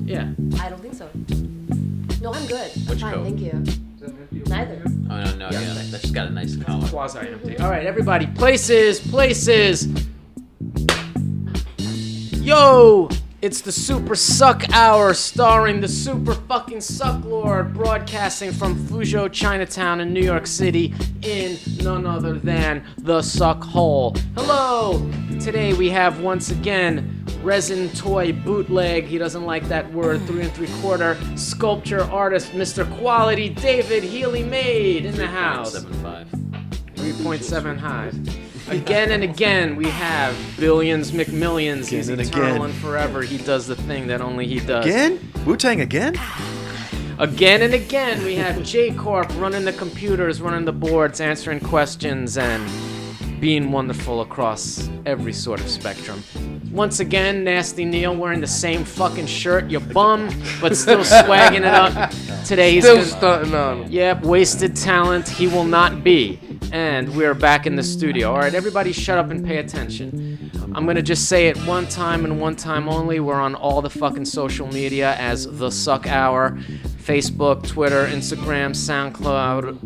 Yeah. I don't think so. No, I'm good. Which I'm fine, coat? thank you. Neither. Oh, no, yeah. That's just got a nice collar. Quasi-empty. All right, everybody. Places. Yo! It's the Super Suck Hour starring the Super fucking Sucklord, broadcasting from Fuzhou, Chinatown in New York City in none other than the Suckhour. Hello! Today we have once again resin toy bootleg, he doesn't like that word, 3 3/4, sculpture artist Mr. Quality David Healy Made in the house. 3.75. 3.7 high. Again and again, we have Billions McMillions. He's eternal and forever. He does the thing that only he does. Again? Wu-Tang again? Again and again, we have J-Corp running the computers, running the boards, answering questions, and being wonderful across every sort of spectrum. Once again, Nasty Neil wearing the same fucking shirt, you bum, but still swagging it up. Today he's still stunting on. Yep, wasted talent he will not be. And we're back in the studio. All right, everybody shut up and pay attention. I'm going to just say it one time and one time only. We're on all the fucking social media as The Suck Hour. Facebook, Twitter, Instagram, SoundCloud.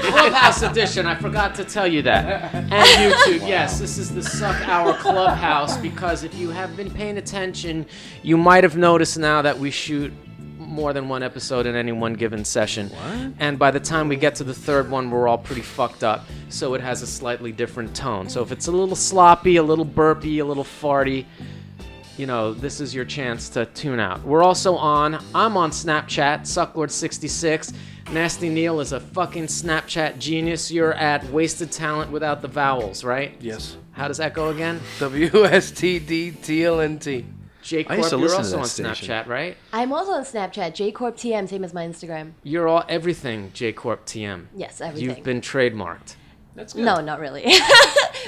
Clubhouse edition, I forgot to tell you that. And YouTube, yes, this is the Suck Hour Clubhouse, because if you have been paying attention, you might have noticed now that we shoot more than one episode in any one given session. What? And by the time we get to the third one, we're all pretty fucked up, so it has a slightly different tone. So if it's a little sloppy, a little burpy, a little farty, you know, this is your chance to tune out. We're also I'm on Snapchat, Sucklord66. Nasty Neil is a fucking Snapchat genius. You're at Wasted Talent without the vowels, right? Yes. How does that go again? WSTDTLNT. J-Corp, I used to you're listen also to on that station. Snapchat, right? I'm also on Snapchat, JCorpTM, same as my Instagram. You're all everything J-Corp TM. Yes, everything. You've been trademarked. That's good. No, not really.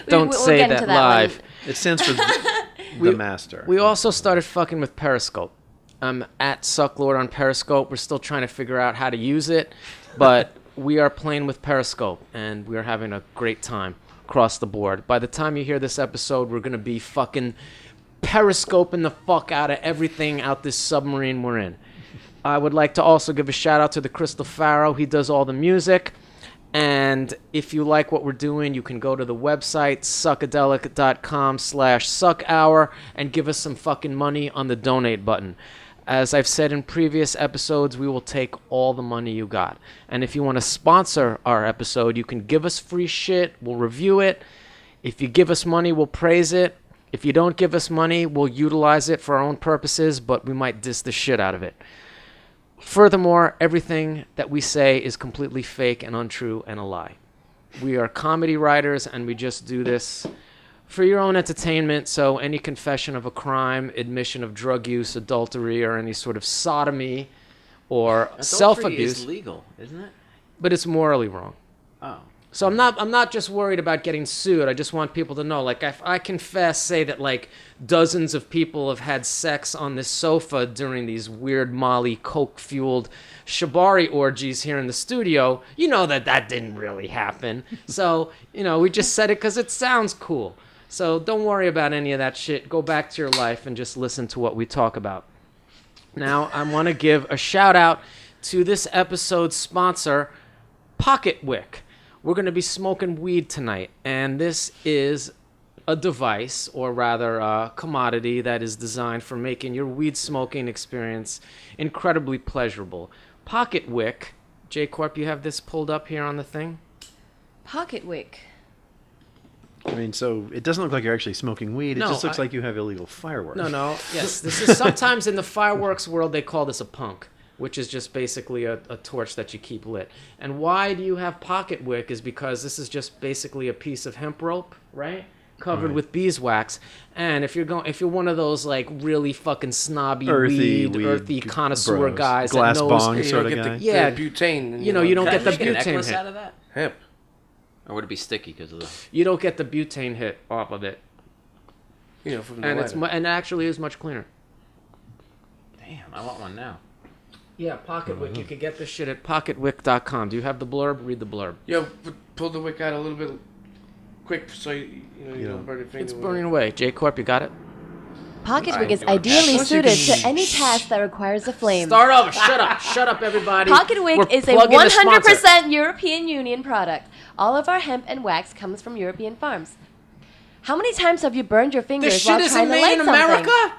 Don't we'll say get that into live. It stands for the master. We also started fucking with Periscope. I'm at Sucklord on Periscope. We're still trying to figure out how to use it, but we are playing with Periscope, and we're having a great time across the board. By the time you hear this episode, we're going to be fucking periscoping the fuck out of everything out this submarine we're in. I would like to also give a shout out to the Crystal Pharaoh. He does all the music. And if you like what we're doing, you can go to the website, suckadelic.com/suckhour, and give us some fucking money on the donate button. As I've said in previous episodes, we will take all the money you got. And if you want to sponsor our episode, you can give us free shit. We'll review it. If you give us money, we'll praise it. If you don't give us money, we'll utilize it for our own purposes, but we might diss the shit out of it. Furthermore, everything that we say is completely fake and untrue and a lie. We are comedy writers, and we just do this for your own entertainment, so any confession of a crime, admission of drug use, adultery, or any sort of sodomy or self-abuse, is legal, isn't it? but it's morally wrong. Oh. So I'm not just worried about getting sued. I just want people to know, like, if I confess, say that like dozens of people have had sex on this sofa during these weird Molly coke-fueled shibari orgies here in the studio, you know that didn't really happen. So, you know, we just said it because it sounds cool. So don't worry about any of that shit. Go back to your life and just listen to what we talk about. Now, I want to give a shout out to this episode's sponsor, Pocket Wick. We're going to be smoking weed tonight, and this is a device, or rather a commodity, that is designed for making your weed smoking experience incredibly pleasurable. Pocket Wick. J-Corp, you have this pulled up here on the thing? Pocket Wick. I mean, so it doesn't look like you're actually smoking weed. It No, just looks like you have illegal fireworks. No. Yes, this is sometimes in the fireworks world they call this a punk, which is just basically a torch that you keep lit. And why do you have Pocket Wick is because this is just basically a piece of hemp rope, right? Covered with beeswax. And if you're one of those like really fucking snobby earthy connoisseur bros. guys Glass that knows, bong You sort don't of get guy. Yeah. the butane. you know, you don't Can I get the make a butane necklace hit. out of that? hemp. Or would it be sticky because of the... You don't get the butane hit off of it. You know, from the And it's lighter. and it actually is much cleaner. Damn, I want one now. Yeah, Pocket Wick. You can get this shit at pocketwick.com. Do you have the blurb? Read the blurb. Yo, pull the wick out a little bit. quick, so you don't burn your finger. It's with burning it. away. J Corp, you got it? Pocket Alright, wick is you wanna- ideally Once you suited can- to any task that requires a flame. Start over. Shut up. Shut up, everybody. Pocket wick We're is a plugging the sponsor. 100% European Union product. All of our hemp and wax comes from European farms. How many times have you burned your fingers This while shit trying isn't to made light in something? America?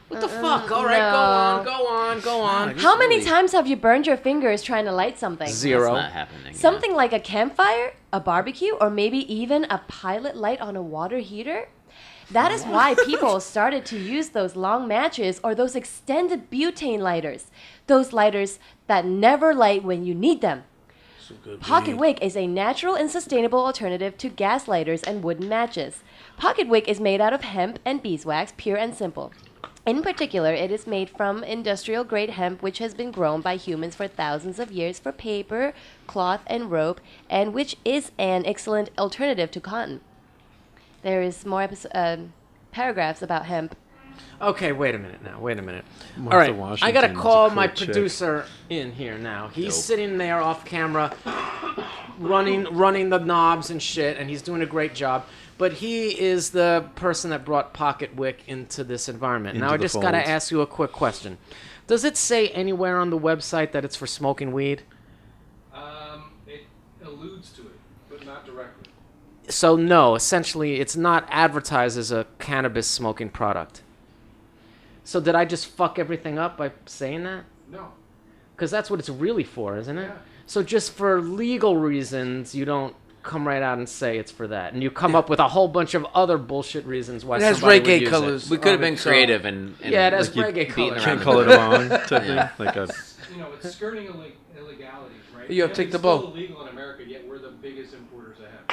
What the fuck? All right, no. go on. How many times have you burned your fingers trying to light something? Zero. That's not happening. Something like a campfire, a barbecue, or maybe even a pilot light on a water heater? That is why people started to use those long matches or those extended butane lighters. Those lighters that never light when you need them. Some good Pocket weed. wick is a natural and sustainable alternative to gas lighters and wooden matches. Pocket wick is made out of hemp and beeswax, pure and simple. In particular, it is made from industrial-grade hemp, which has been grown by humans for thousands of years for paper, cloth, and rope, and which is an excellent alternative to cotton. There is more paragraphs about hemp. Okay, wait a minute now. Wait a minute. Martha All right, I Washington gotta is a call cool my chick. producer in here now. He's Nope. sitting there off camera, running the knobs and shit, and he's doing a great job. But he is the person that brought Pocket Wick into this environment. Into Now I the just gotta fold. ask you a quick question. Does it say anywhere on the website that it's for smoking weed? It alludes to it, but not directly. So no, essentially, it's not advertised as a cannabis smoking product. So did I just fuck everything up by saying that? No. Because that's what it's really for, isn't it? Yeah. So just for legal reasons, you don't come right out and say it's for that, and you come up with a whole bunch of other bullshit reasons why It has somebody would reggae use colors. We could have on been it, so- creative and Yeah, it has like, reggae beating colors. around Can't the call it bush. along type Yeah. thing. Like a, It's skirting illegalities, right? You Hemp take is the still ball. illegal in America, yet we're the biggest importers of hemp.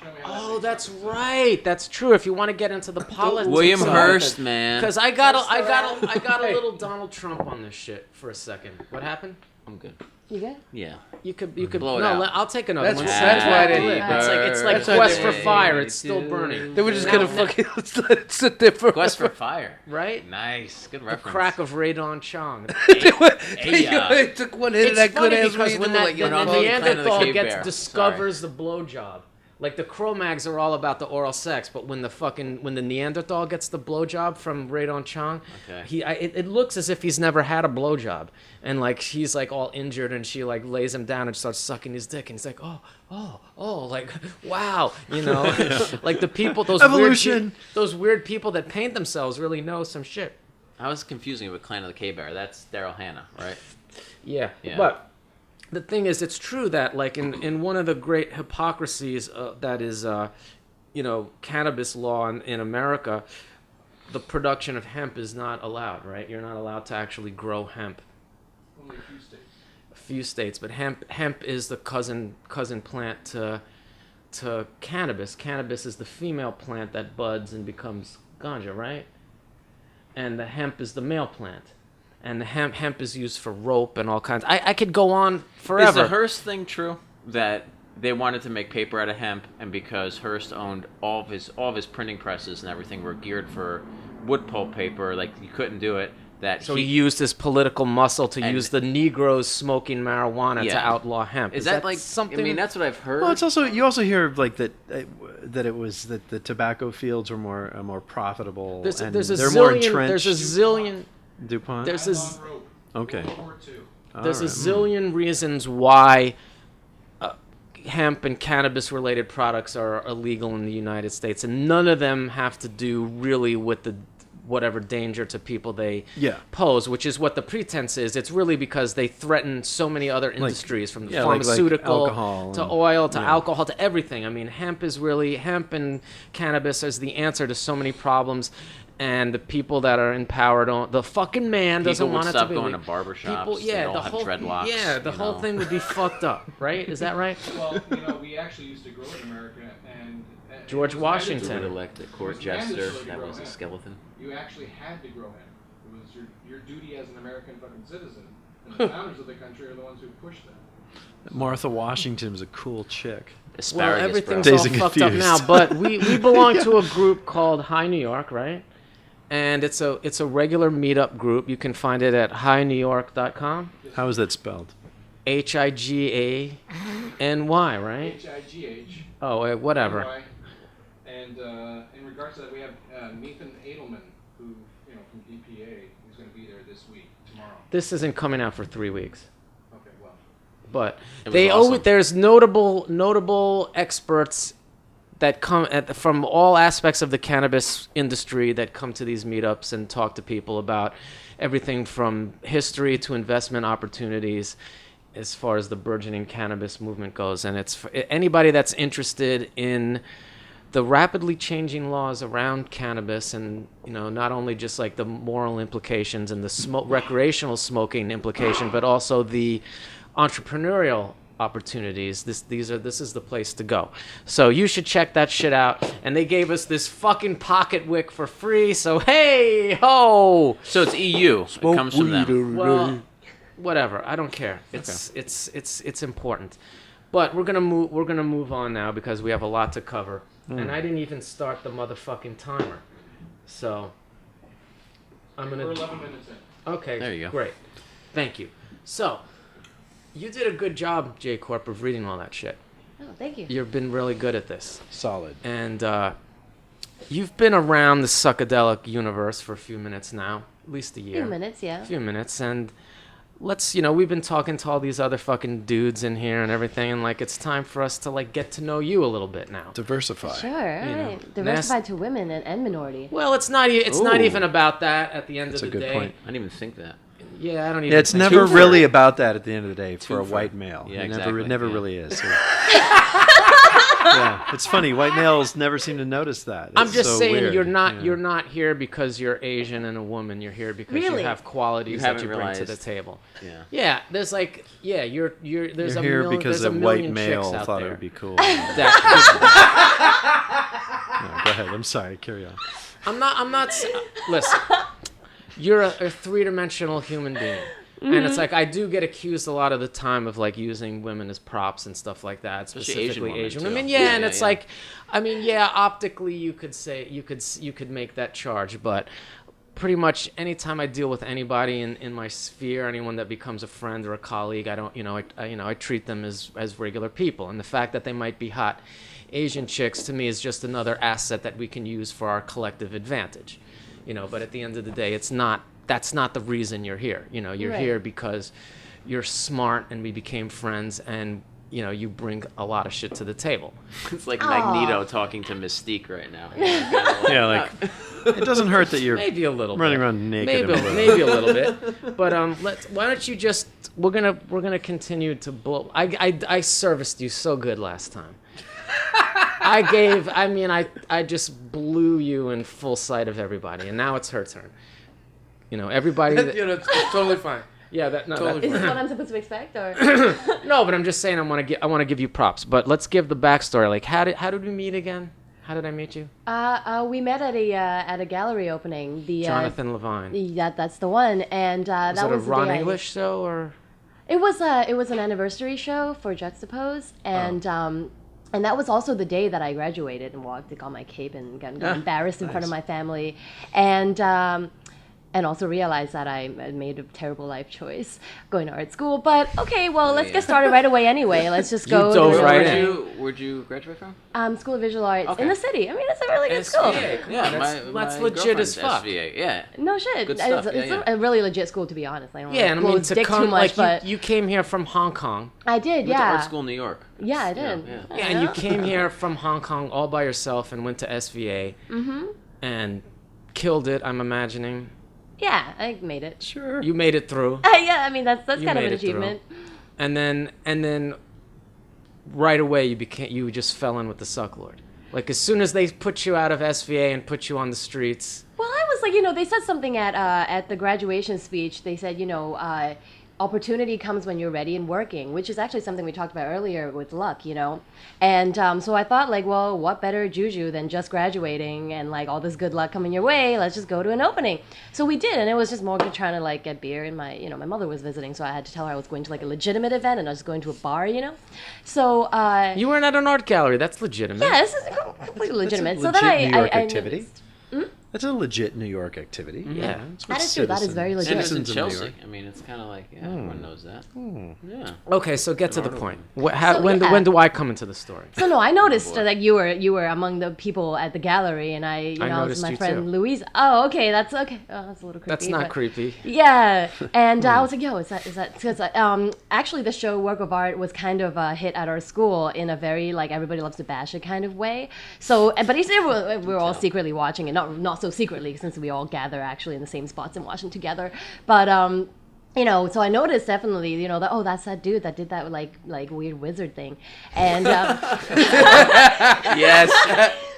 Show me how that Oh, makes that's sense. right. That's true. If you want to get into the politics, William of it. Hearst, man. Because I got a little Donald Trump on this shit for a second. What happened? I'm good. You good? Yeah. You could Blow it no. out. I'll take another That's one. wh- that's why they- It's like That's why Quest they for were- Fire. It's still burning. They were just Now- gonna fucking let it sit there for Quest for Fire. right. Nice. Good The reference. crack of Radon Chong. Hey, took one hit It's of that good funny ass because weed when and that like, when on the the Planet of the Neanderthal Cave gets Bear. discovers the blowjob, like the Cro-Mags are all about the oral sex, but when the Neanderthal gets the blowjob from Radon Chong, Okay. it looks as if he's never had a blowjob, and like he's like all injured, and she like lays him down and starts sucking his dick, and he's like, oh, like wow, you know, like the people Evolution. those weird people that paint themselves really know some shit. I was confusing it with Clan of the Cave Bear. That's Daryl Hannah, right? Yeah. Yeah. But the thing is, it's true that, like, in one of the great hypocrisies that is, cannabis law in America, the production of hemp is not allowed, right? You're not allowed to actually grow hemp. Only a few states. A few states, but hemp is the cousin plant to cannabis. Cannabis is the female plant that buds and becomes ganja, right? And the hemp is the male plant. And the hemp is used for rope and all kinds. I could go on forever. Is the Hearst thing true? That they wanted to make paper out of hemp, and because Hearst owned all of his printing presses and everything were geared for wood pulp paper, like you couldn't do it. So he used his political muscle to And- use the Negroes smoking marijuana to Yeah. outlaw hemp. Is that like something? I mean, that's what I've heard. well, it's also you also hear like that it was that the tobacco fields were more profitable. there's and a they're more zillion. entrenched. There's a zillion. DuPont. There's a Nylon rope. Okay. World War II. There's a Alright. zillion reasons why hemp and cannabis related products are illegal in the United States, and none of them have to do really with the whatever danger to people they Yeah. pose, which is what the pretense is. It's really because they threaten so many other industries, from the yeah, like pharmaceutical alcohol to and- oil to yeah. alcohol to everything. I mean, hemp and cannabis is the answer to so many problems. And the people that are in power don't. The fucking man doesn't People would want it to stop be. going legal. to barbershops. People, They'd yeah, all the have whole dreadlocks, yeah, the you whole know. thing would be fucked up, right? Is that right? Well, we actually used to grow it in America, and George it was Washington. Would mandatory. elect a It court was jester mandatory to that grow was a hemp. skeleton. You actually had to grow hemp. It was your duty as an American fucking citizen. And the founders of the country are the ones who pushed that. Martha Washington was a cool chick. Asparagus, Well, everything's bro. Days all and fucked up Confused. now, but we belong to a group called High New York, right? And it's a regular meetup group. You can find it at highnewyork.com. How is that spelled? HIGANY, right? HIGH. Oh, whatever. NY. And in regards to that, we have Nathan Edelman, who, from EPA, who's going to be there this week, tomorrow. This isn't coming out for 3 weeks. Okay, well. But It was they awesome. there's notable experts that come from all aspects of the cannabis industry that come to these meetups and talk to people about everything from history to investment opportunities as far as the burgeoning cannabis movement goes. And it's for anybody that's interested in the rapidly changing laws around cannabis, and not only just like the moral implications and the recreational smoking implication, but also the entrepreneurial opportunities. This is the place to go. So you should check that shit out. And they gave us this fucking pocket wick for free. So hey ho. So it's EU. It comes from them. Well, whatever. I don't care. It's important. But we're gonna move on now because we have a lot to cover. And I didn't even start the motherfucking timer. So I'm gonna. We're 11 minutes in. Okay. There you go. Great. Thank you. So you did a good job, J Corp, of reading all that shit. Oh, thank you. You've been really good at this. Solid. And you've been around the psychedelic universe for a few minutes now, at least a year. Few minutes, yeah. A few minutes. And we've been talking to all these other fucking dudes in here and everything, and it's time for us to get to know you a little bit now. Diversify. Sure, all You know, right. Diversified to women and minority. Well, it's not Ooh. even about that at the end That's of a the good day. point. I didn't even think that. Yeah, I don't even. Yeah, it's think never so. really about that at the end of the day for a Twofer. white male. Yeah, It exactly, never yeah. really is. Yeah, it's funny. White males never seem to notice that. I'm It's just so saying weird. you're not Yeah. you're not here because you're Asian and a woman. You're here because Really? you have qualities You that haven't you bring to the realized. table. Yeah. Yeah, there's you're there's You're a here million, because there's a a white million male chicks out thought there. it would be cool. That- No, go ahead. I'm sorry. Carry on. I'm not. Listen, you're a three-dimensional human being, and it's I do get accused a lot of the time of using women as props and stuff like that, Especially specifically Asian Asian women, women. too. Yeah, Yeah, and yeah, it's yeah. optically you could say you could make that charge, but pretty much anytime I deal with anybody in my sphere, anyone that becomes a friend or a colleague, I don't, I treat them as regular people, and the fact that they might be hot Asian chicks to me is just another asset that we can use for our collective advantage, But at the end of the day, that's not the reason you're here. You're Right. here because you're smart, and we became friends, and you bring a lot of shit to the table. It's like Aw. Magneto talking to Mystique right now. Yeah, it doesn't hurt that you're Maybe a little running bit. around naked. Maybe a little bit. But why don't you just we're gonna continue to blow. I serviced you so good last time. I just blew you in full sight of everybody, and now it's her turn. Everybody. It's totally fine. Yeah, that no, Totally that, Is this what I'm supposed to expect, or? no, but I'm just saying I want to give you props. But let's give the backstory. How did we meet again? How did I meet you? We met at a gallery opening. The Jonathan Levine. that's the one, and Was that it a was the Ron day English show or? It was an anniversary show for Juxtapose, and and that was also the day that I graduated and walked, got my cape, and got embarrassed in front of my family, and also realized that I made a terrible life choice going to art school. But okay, well, let's get started right away anyway. Let's just go. You dove to the right opening. in. Where'd you graduate from? School of Visual Arts Okay. in the city. I mean, it's a really good school. SVA, come Yeah, on, that's my legit as girlfriend's fuck. SVA. Yeah. No shit. Good stuff, It's yeah, a really legit school, to be honest. I don't Yeah, and I want mean to to dick come too much, but you came here from Hong Kong. I did. Went to Yeah. art school in New York. Yeah, I did. yeah. Yeah, and you came here from Hong Kong all by yourself and went to SVA. Mm-hmm. And killed it, I'm imagining. Yeah, I made it. Sure. You made it through. Yeah, I mean that's You kind of made an it through. achievement. And then right away you just fell in with the Sucklord. As soon as they put you out of SVA and put you on the streets. Well, I was they said something at the graduation speech. They said, opportunity comes when you're ready and working, which is actually something we talked about earlier with luck, And so I thought, well, what better juju than just graduating and all this good luck coming your way? Let's just go to an opening. So we did, and it was just Morgan trying to get beer, and my mother was visiting, so I had to tell her I was going to a legitimate event and I was going to a bar, So You weren't at an art gallery. That's legitimate. yeah, this is completely legitimate. So then legit New York I activity. That's a legit New York activity. Yeah. That's That what is true. That is citizens- very And legit. it's in citizens of New Chelsea. York. I mean, it's kind of like, yeah, everyone knows that. Yeah. Okay, so get to the Arnold. point. So, When yeah. do I come into the story? So no, I noticed boy. that you were among the people at the gallery, and I was noticed my you friend too. Louise. Oh, okay, that's okay. Oh, that's a little creepy. That's not but- creepy. Yeah, and I was like, "Yo, is that?" Because actually, the show Work of Art was kind of a hit at our school in a very like everybody loves to bash it kind of way. So, but he said we were all secretly watching it, not so secretly since we all gather actually in the same spots and watching together. But you know, so I noticed definitely, you know, that that's that dude that did that like weird wizard thing, and Yes.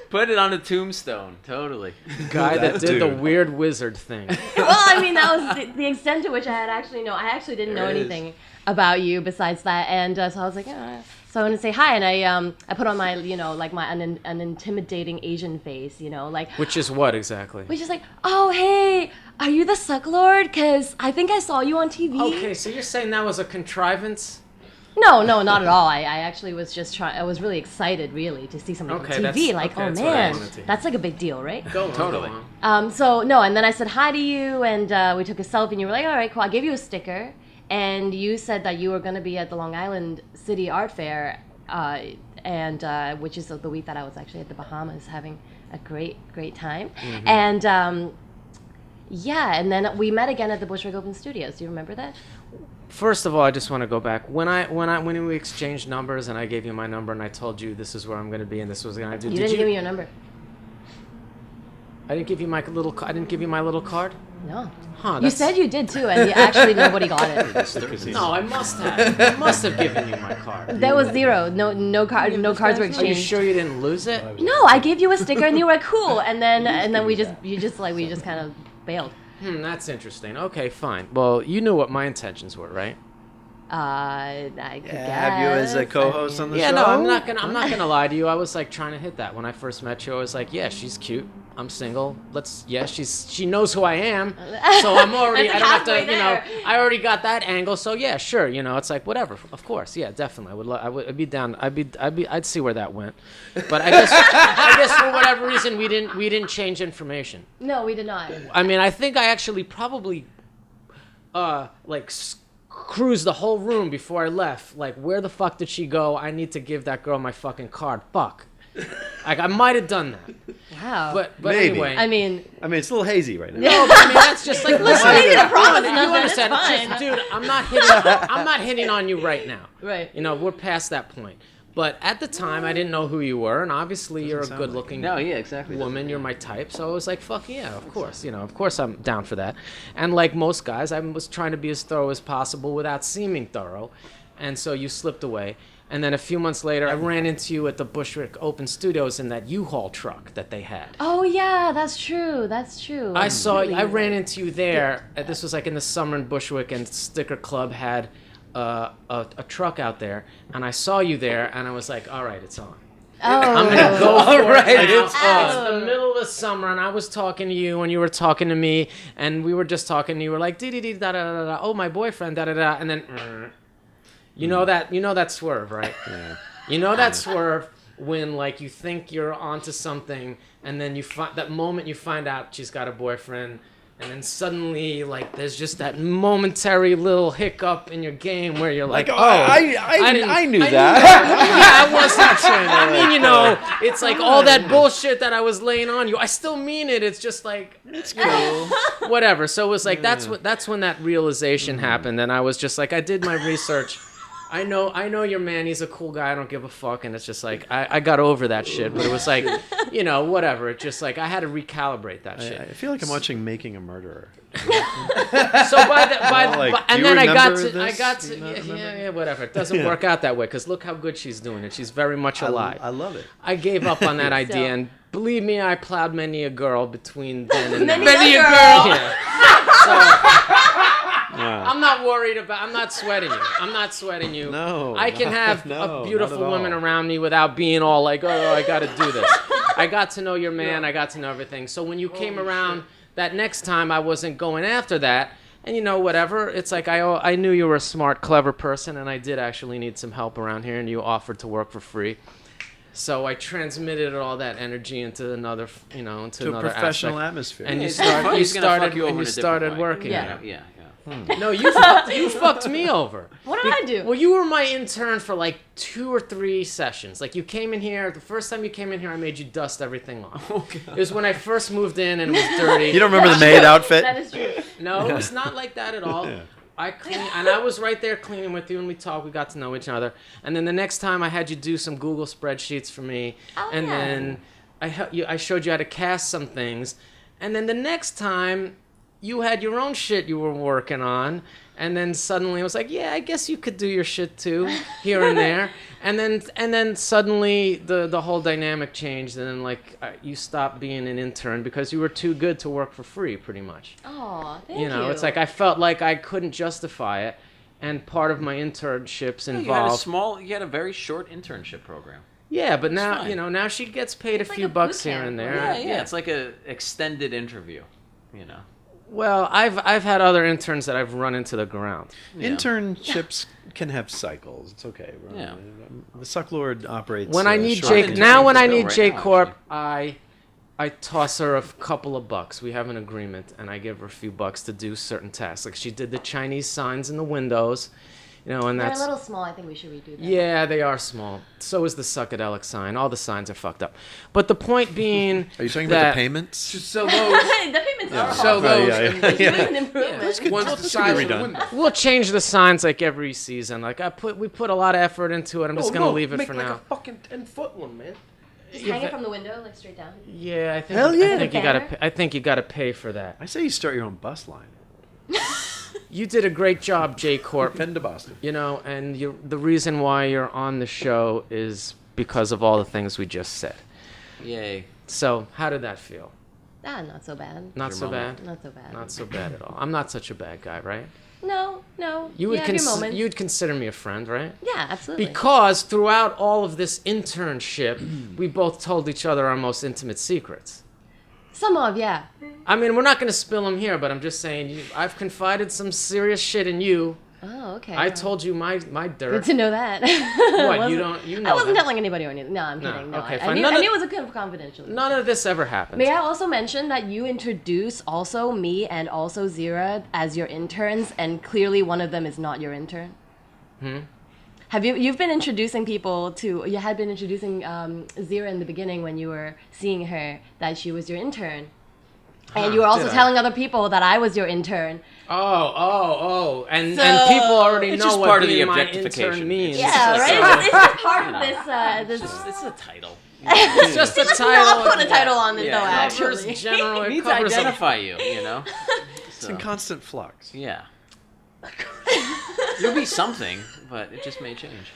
Put it on a tombstone. Totally. Guy that did the dude. weird wizard thing. well, I mean, that was the extent to which I had actually no, I actually didn't know There it is. anything about you besides that, and so I was like, so I wanted to say hi, and I put on my, you know, like my an intimidating Asian face, you know, like Which is what exactly? which is like, oh hey, are you the Sucklord? Because I think I saw you on TV. Okay, so you're saying that was a contrivance? No, not at all. I actually was just trying. I was really excited, really, to see something Okay, on that's- TV. Like, okay, oh that's what I man, wanted to hear. that's like a big deal, right? Go on, Totally. go on. So no, and then I said hi to you, and we took a selfie, and you were like, all right, cool. I gave you a sticker, and you said that you were going to be at the Long Island City Art Fair, and which is the week that I was actually at the Bahamas having a great time, Mm-hmm. and yeah, and then we met again at the Bushwick Open Studios. Do you remember that? First of all, I just want to go back. When we exchanged numbers and I gave you my number and I told you this is where I'm going to be and this was going to do. You didn't give me your number. I didn't give you my little. I didn't give you my little card. No. Huh? You that's- said you did too, and actually nobody got it. No, I must have. I must have given you my card. There was zero. No cards were Are you exchanged. sure you didn't lose it? No, I gave you a sticker and you were cool, and then we just kind of bailed. That's interesting. Okay, fine. Well, you knew what my intentions were, right? I could guess. Have you as a co-host on the Yeah, show? no, I'm not gonna lie to you. I was like trying to hit that when I first met you. I was like, yeah, she's cute. I'm single. She knows who I am. So I'm already. That's I don't have to. halfway You know, there. I already got that angle. So yeah, sure. You know, it's like whatever. Of course, yeah, definitely. I'd be down. I'd see where that went. But I guess for whatever reason we didn't change information. No, we did not. I mean, I think I actually probably, cruised the whole room before I left. Like, where the fuck did she go? I need to give that girl my fucking card. Fuck. Like, I might have done that. Wow. But Maybe. anyway. I mean, I mean, it's a little hazy right now. No, but I mean, that's just like, listen, we didn't promise you nothing, understand. it's It's just, fine. dude, I'm not hitting on you right now. right. You know, we're past that point. But at the time, I didn't know who you were, and obviously you're a sound like good-looking No, yeah, exactly. woman. You're my type, so I was like, fuck yeah, of course. You know, of course I'm down for that. And like most guys, I was trying to be as thorough as possible without seeming thorough. And so you slipped away. And then a few months later, I ran into you at the Bushwick Open Studios in that U-Haul truck that they had. Oh yeah, that's true. That's true. I ran into you there. This was like in the summer in Bushwick, and Sticker Club had a truck out there, and I saw you there, and I was like, all right, it's on. Oh. I'm gonna go for right, it. Now. it's It's the middle of the summer, and I was talking to you, and you were talking to me, and we were just talking. And you were like, dee dee dee da da da da. Oh, my boyfriend, da da da, and then, you know that swerve, right? Yeah. You know that swerve when like you think you're onto something, and then you find that moment you find out she's got a boyfriend. And then suddenly, like, there's just that momentary little hiccup in your game where you're like, I knew that. Yeah, I wasn't trying to. I mean, you know, it's like all that bullshit that I was laying on you. I still mean it. It's just like, it's cool. Whatever. So it was like, that's when that realization happened. And I was just like, I did my research. I know your man. He's a cool guy. I don't give a fuck. And it's just like, I got over that shit. But it was like, you know, whatever. It's just like, I had to recalibrate that shit. I feel like I'm watching Making a Murderer. So and do then you I got remember this? to, Do you not remember? yeah, whatever. It doesn't work out that way because look how good she's doing, and she's very much alive. I love it. I gave up on that idea, and believe me, I plowed many a girl between then and now. Many a girl. Yeah. Wow. I'm not worried about. I'm not sweating you. I'm not sweating you. No, I can have no, a beautiful not at woman all. around me without being all like, oh, I got to do this. I got to know your man. I got to know everything. So when you came around that next time, I wasn't going after that. And you know, whatever. It's like I knew you were a smart, clever person, and I did actually need some help around here, and you offered to work for free. So I transmitted all that energy into another, into To a another professional aspect. atmosphere. And you He's gonna fuck started you over in a different way. working. Yeah. Yeah. No, you fucked me over. What did I do? Well, you were my intern for like 2 or 3 sessions. Like you came in here, the first time you came in here, I made you dust everything off. It was when I first moved in and it was dirty. You don't remember the maid outfit? That is true. No, it's not like that at all. I was right there cleaning with you, and we talked. We got to know each other. And then the next time, I had you do some Google spreadsheets for me, and then I showed you how to cast some things. And then the next time, you had your own shit you were working on, and then suddenly it was like, yeah, I guess you could do your shit too, here and there. And then suddenly the whole dynamic changed, and then you stopped being an intern because you were too good to work for free, pretty much. Oh, thank you. It's like I felt like I couldn't justify it, and part of my internships involved. You had a very short internship program. Yeah, but now fine. now she gets paid a It's like few a bucks boot here camp, and there. Yeah. It's like a extended interview. Well, I've had other interns that I've run into the ground. Yeah. Internships can have cycles. It's okay. Yeah. The Sucklord operates. When I need short Jake, intern now when I still need right J now, Corp, I toss her a couple of bucks. We have an agreement, and I give her a few bucks to do certain tasks. Like she did the Chinese signs in the windows, and They're that's a little small. I think we should redo that. yeah, they are small. So is the Suckadelic sign. All the signs are fucked up. But the point being, Are you talking that about the payments? Sell those. The payments are Sell hard. those. yeah, It's really an improvement. Once the size of the redone. window. we'll change the signs like every season. Like we put a lot of effort into it. I'm just gonna leave it make for like now. a fucking 10-foot one, man. Just hang it from the window, like straight down. Yeah, I think. Hell yeah. I think you Banner? gotta. I think you gotta pay for that. I say you start your own bus line. You did a great job, J Corp. Penn to Boston. And the reason why you're on the show is because of all the things we just said. Yay. So, how did that feel? Not so bad. Not Your so moment. bad. Not so bad. Not so bad at all. I'm not such a bad guy, right? No. You would have your moments. you'd consider me a friend, right? Yeah, absolutely. Because throughout all of this internship, we both told each other our most intimate secrets. Some of, yeah. I mean, we're not going to spill them here, but I'm just saying, I've confided some serious shit in you. Oh, okay. I told you my dirt. Good to know that. What, you Wasn't- know I wasn't that. telling anybody or anything. No, I'm No, kidding. No, okay, I fine. knew, None I of- knew it was a kind of confidential. None of this ever happened. May I also mention that you introduce also me and also Zira as your interns, and clearly one of them is not your intern? You've been introducing people to, you had been introducing Zira in the beginning when you were seeing her that she was your intern. And you were also did I? telling other people that I was your intern. And So- people already It's know just what part of the being my objectification. intern means. Yeah, right? It's just part of this. It's a title. It's just a Let's title. not put a title on it Yeah, though, yeah. actually. Covers general. It It needs to covers identify you, It's So, in constant flux. yeah. You'll be something, but it just may change.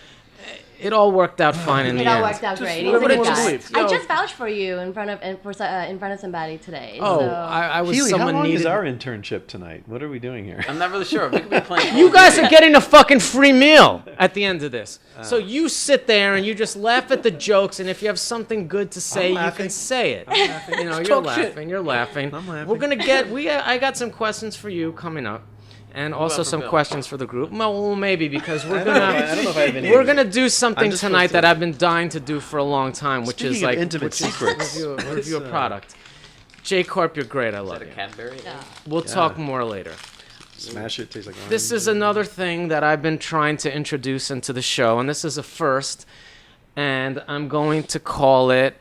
It all worked out fine in the It all end. worked out great. He's a everybody good just guy. leave. I Yo. just vouched for you in front of somebody today. Oh, so. I was Healy, how someone long needed. is our internship tonight? What are we doing here? I'm not really sure. We could be playing. You guys are getting a fucking free meal at the end of this. So you sit there and you just laugh at the jokes, and if you have something good to say, you laughing. can say it. You know, you're talk laughing. shit. You're laughing. I'm laughing. We're gonna get. I got some questions for you coming up, and also about for some Bill? questions for the group. Well, maybe because we're I don't know gonna. if I have any. We're gonna do something I'm just tonight supposed to- that I've been dying to do for a long time, which is Speaking of like intimate secrets, review a let's, product. J Corp, you're great. I Is love that a you. Cadbury? We'll talk more later. Smash it. Tastes like orange. This is another thing that I've been trying to introduce into the show, and this is a first, and I'm going to call it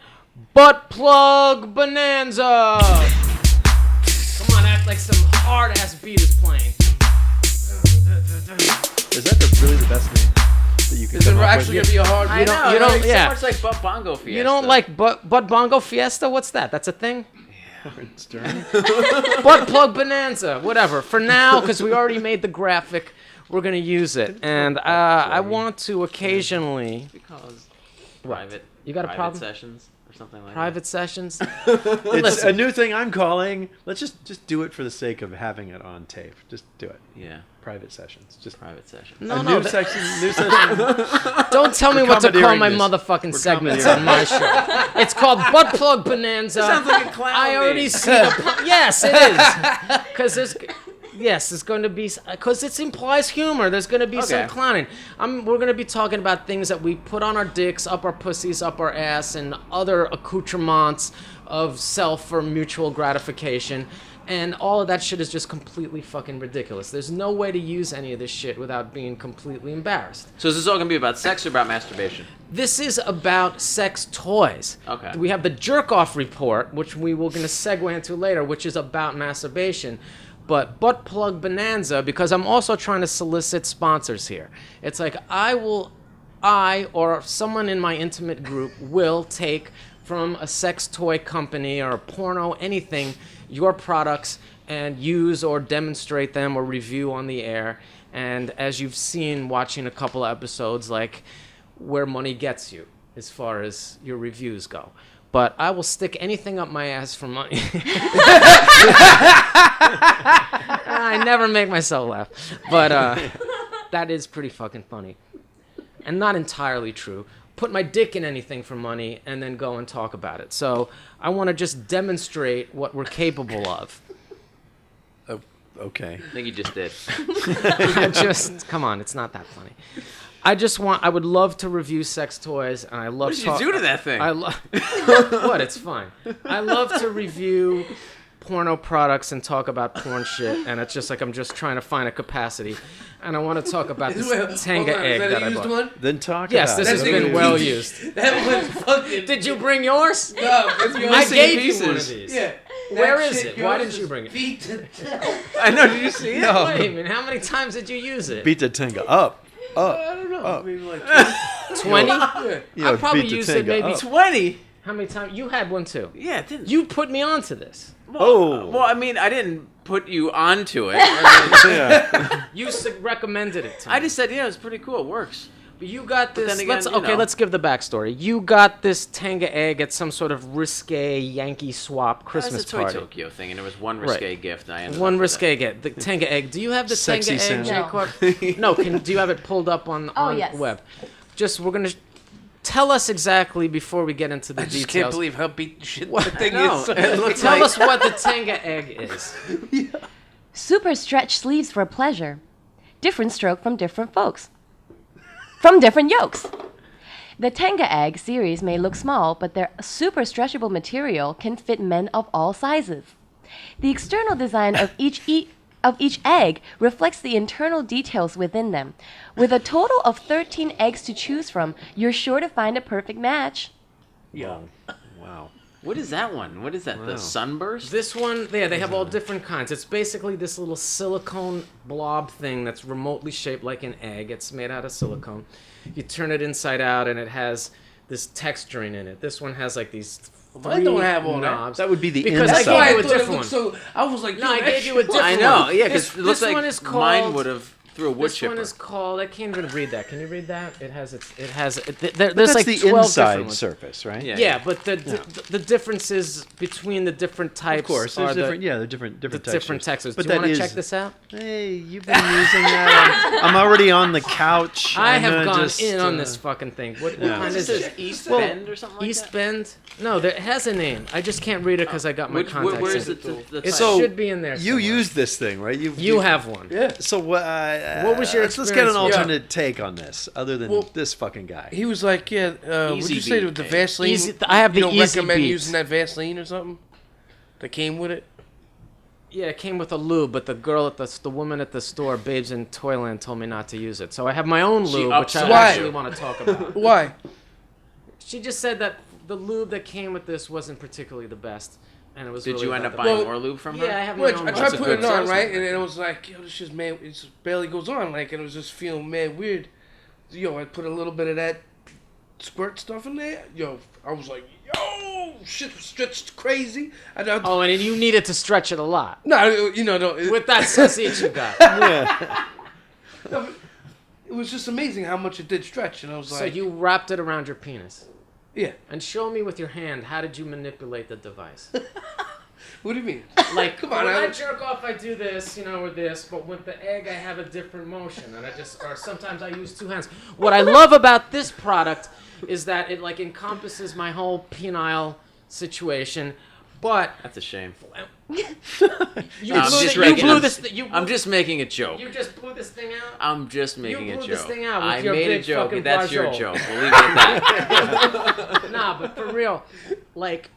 Butt Plug Bonanza. Come on, act like some hard ass beat is playing. Is that really the best name that you could Is it come up actually with? gonna be a hard? I You don't- know. you don't- It's yeah. so much like Butt Bongo Fiesta. You don't like Butt Bongo Fiesta? What's that? That's a thing? It's dirty. Butt Plug Bonanza. Whatever. For now, because we already made the graphic, we're going to use it. And I want to occasionally... because private. You got a private problem? sessions or something like Private sessions? It's Listen. a new thing I'm calling. Let's just do it for the sake of having it on tape. Just do it. that. Yeah, Private sessions. Just private sessions. No, a no, new section. New session. don't tell me We're what to call commandeering my this. motherfucking segments commandeering on my show. It's called Butt Plug Bonanza. Sounds like a clown I already name. see the... Yes, it is. Because there's... Yes, it's going to be, because it implies humor. There's going to be some Okay. clowning. We're going to be talking about things that we put on our dicks, up our pussies, up our ass, and other accoutrements of self for mutual gratification. And all of that shit is just completely fucking ridiculous. There's no way to use any of this shit without being completely embarrassed. So is this all gonna be about sex or about masturbation? This is about sex toys. Okay. We have the jerk-off report, which we will going to segue into later, which is about masturbation. But Butt Plug Bonanza, because I'm also trying to solicit sponsors here. It's like I or someone in my intimate group will take from a sex toy company or a porno, anything, your products and use or demonstrate them or review on the air. And as you've seen watching a couple of episodes, like where money gets you as far as your reviews go. But I will stick anything up my ass for money. I never make myself laugh. But that is pretty fucking funny. And not entirely true. Put my dick in anything for money and then go and talk about it. So I want to just demonstrate what we're capable of. Okay. I think you just did. Come on, it's not that funny. I would love to review sex toys, and I love What did you do to that thing? What? It's fine. I love to review porno products and talk about porn shit, and it's just like I'm just trying to find a capacity. And I want to talk about this Tenga egg that I bought. One? Then talk Yes, about this has it. been well used. That one's fucking. Did you bring yours? No, it's yours. I gave pieces. you one of these. Yeah. Where That is shit, it? Why yours didn't you is bring it? Beat to death. I know. Did you see it? No. Wait a minute. How many times did you use it? Beat the Tenga up. I don't know. Oh. Maybe like 20? yeah. Yeah, I probably beat the used it Tenga maybe up. 20. How many times? You had one too. Yeah, it didn't. You put me onto this. Oh. Well, I mean, I didn't put you onto it. Yeah. You recommended it to me. I just said, yeah, it's pretty cool. It works. But you got this. then again, you know. Let's give the backstory. You got this Tenga egg at some sort of risque Yankee swap Christmas That's a Toy party. Tokyo thing, and there was one risque Right. gift. And I ended One up with risque egg, the Tenga egg. Do you have the Sexy Tenga egg, sound. Jacob? No. Do you have it pulled up on yes. web? We're gonna tell us exactly before we get into the I just details. can't believe how beat the shit What? that thing No, is. it looks Tell like us what the Tenga egg is. Super stretch sleeves for pleasure. Different stroke from different folks. From different yolks. The Tenga egg series may look small, but their super stretchable material can fit men of all sizes. The external design of each egg reflects the internal details within them. With a total of 13 eggs to choose from, you're sure to find a perfect match. Wow. Wow. What is that one? What is that? The sunburst? This one, yeah, they have all different kinds. It's basically this little silicone blob thing that's remotely shaped like an egg. It's made out of silicone. You turn it inside out, and it has this texturing in it. This one has like these Mine don't have all that. knobs. That would be the Because That's I why gave I you a thought it different looked one. so. I was like, No, I that gave you a shit- different I know. one. Yeah, because This- it looks this like one is mine called- would have through a wood This chipper. one is called. I can't even read that. Can you read that? There's But there's that's like the 12 different inside ones. surface, right? Yeah. Yeah, but the differences between the different types Of course, are there's the, different. Yeah, they're different. the Different different textures. But Do you that want to is- check this out? Hey, you've been using that. I'm already on the couch. I I'm have gonna gone just, in on this fucking thing. What yeah. kind Is is this it? East Well, Bend or something like East that? Bend? No, it has a name. I just can't read it because I got my contacts Where is in. it? The It title? should be in there. You somewhere. use this thing, right? You have one. Yeah. So what? was your let's get an experience with it? alternate take on this, other than Well, this fucking guy. He was like, yeah, would Easy you say beat. the Vaseline? Easy- I have you the don't Easy recommend Beat. using that Vaseline or something that came with it? Yeah, it came with a lube, but the girl at the woman at the store, Babes in Toyland, told me not to use it. So I have my own She lube, which I upsold actually you. want to talk about. Why? She just said that the lube that came with this wasn't particularly the best, and it was. Did really you end about up the- buying Well, more lube from her? Yeah, I have my Which own. I lube. tried That's a putting it good on, salesman. right? And it was like, yo, this just man, it just barely goes on. Like, and it was just feeling mad weird. Yo, I put a little bit of that squirt stuff in there. Yo, I was like, yo, shit was stretched crazy. Oh, and you needed to stretch it a lot No, you know, no, with that sausage you got. it was just amazing how much it did stretch. And I was So like, you wrapped it around your penis. yeah. And show me with your hand, how did you manipulate the device? What do you mean? Like, Come on, when I Alex. jerk off, I do this, with this, but with the egg, I have a different motion, and or sometimes I use two hands. What I love about this product is that it, encompasses my whole penile situation, But That's a shame. you I'm blew, just you making- blew I'm- this. You blew, I'm just making a joke. You just blew this thing out. I'm just making You a blew joke. this thing out with I your made a big joke. fucking That's your bajol. joke. We'll leave it at that. Nah, but for real, like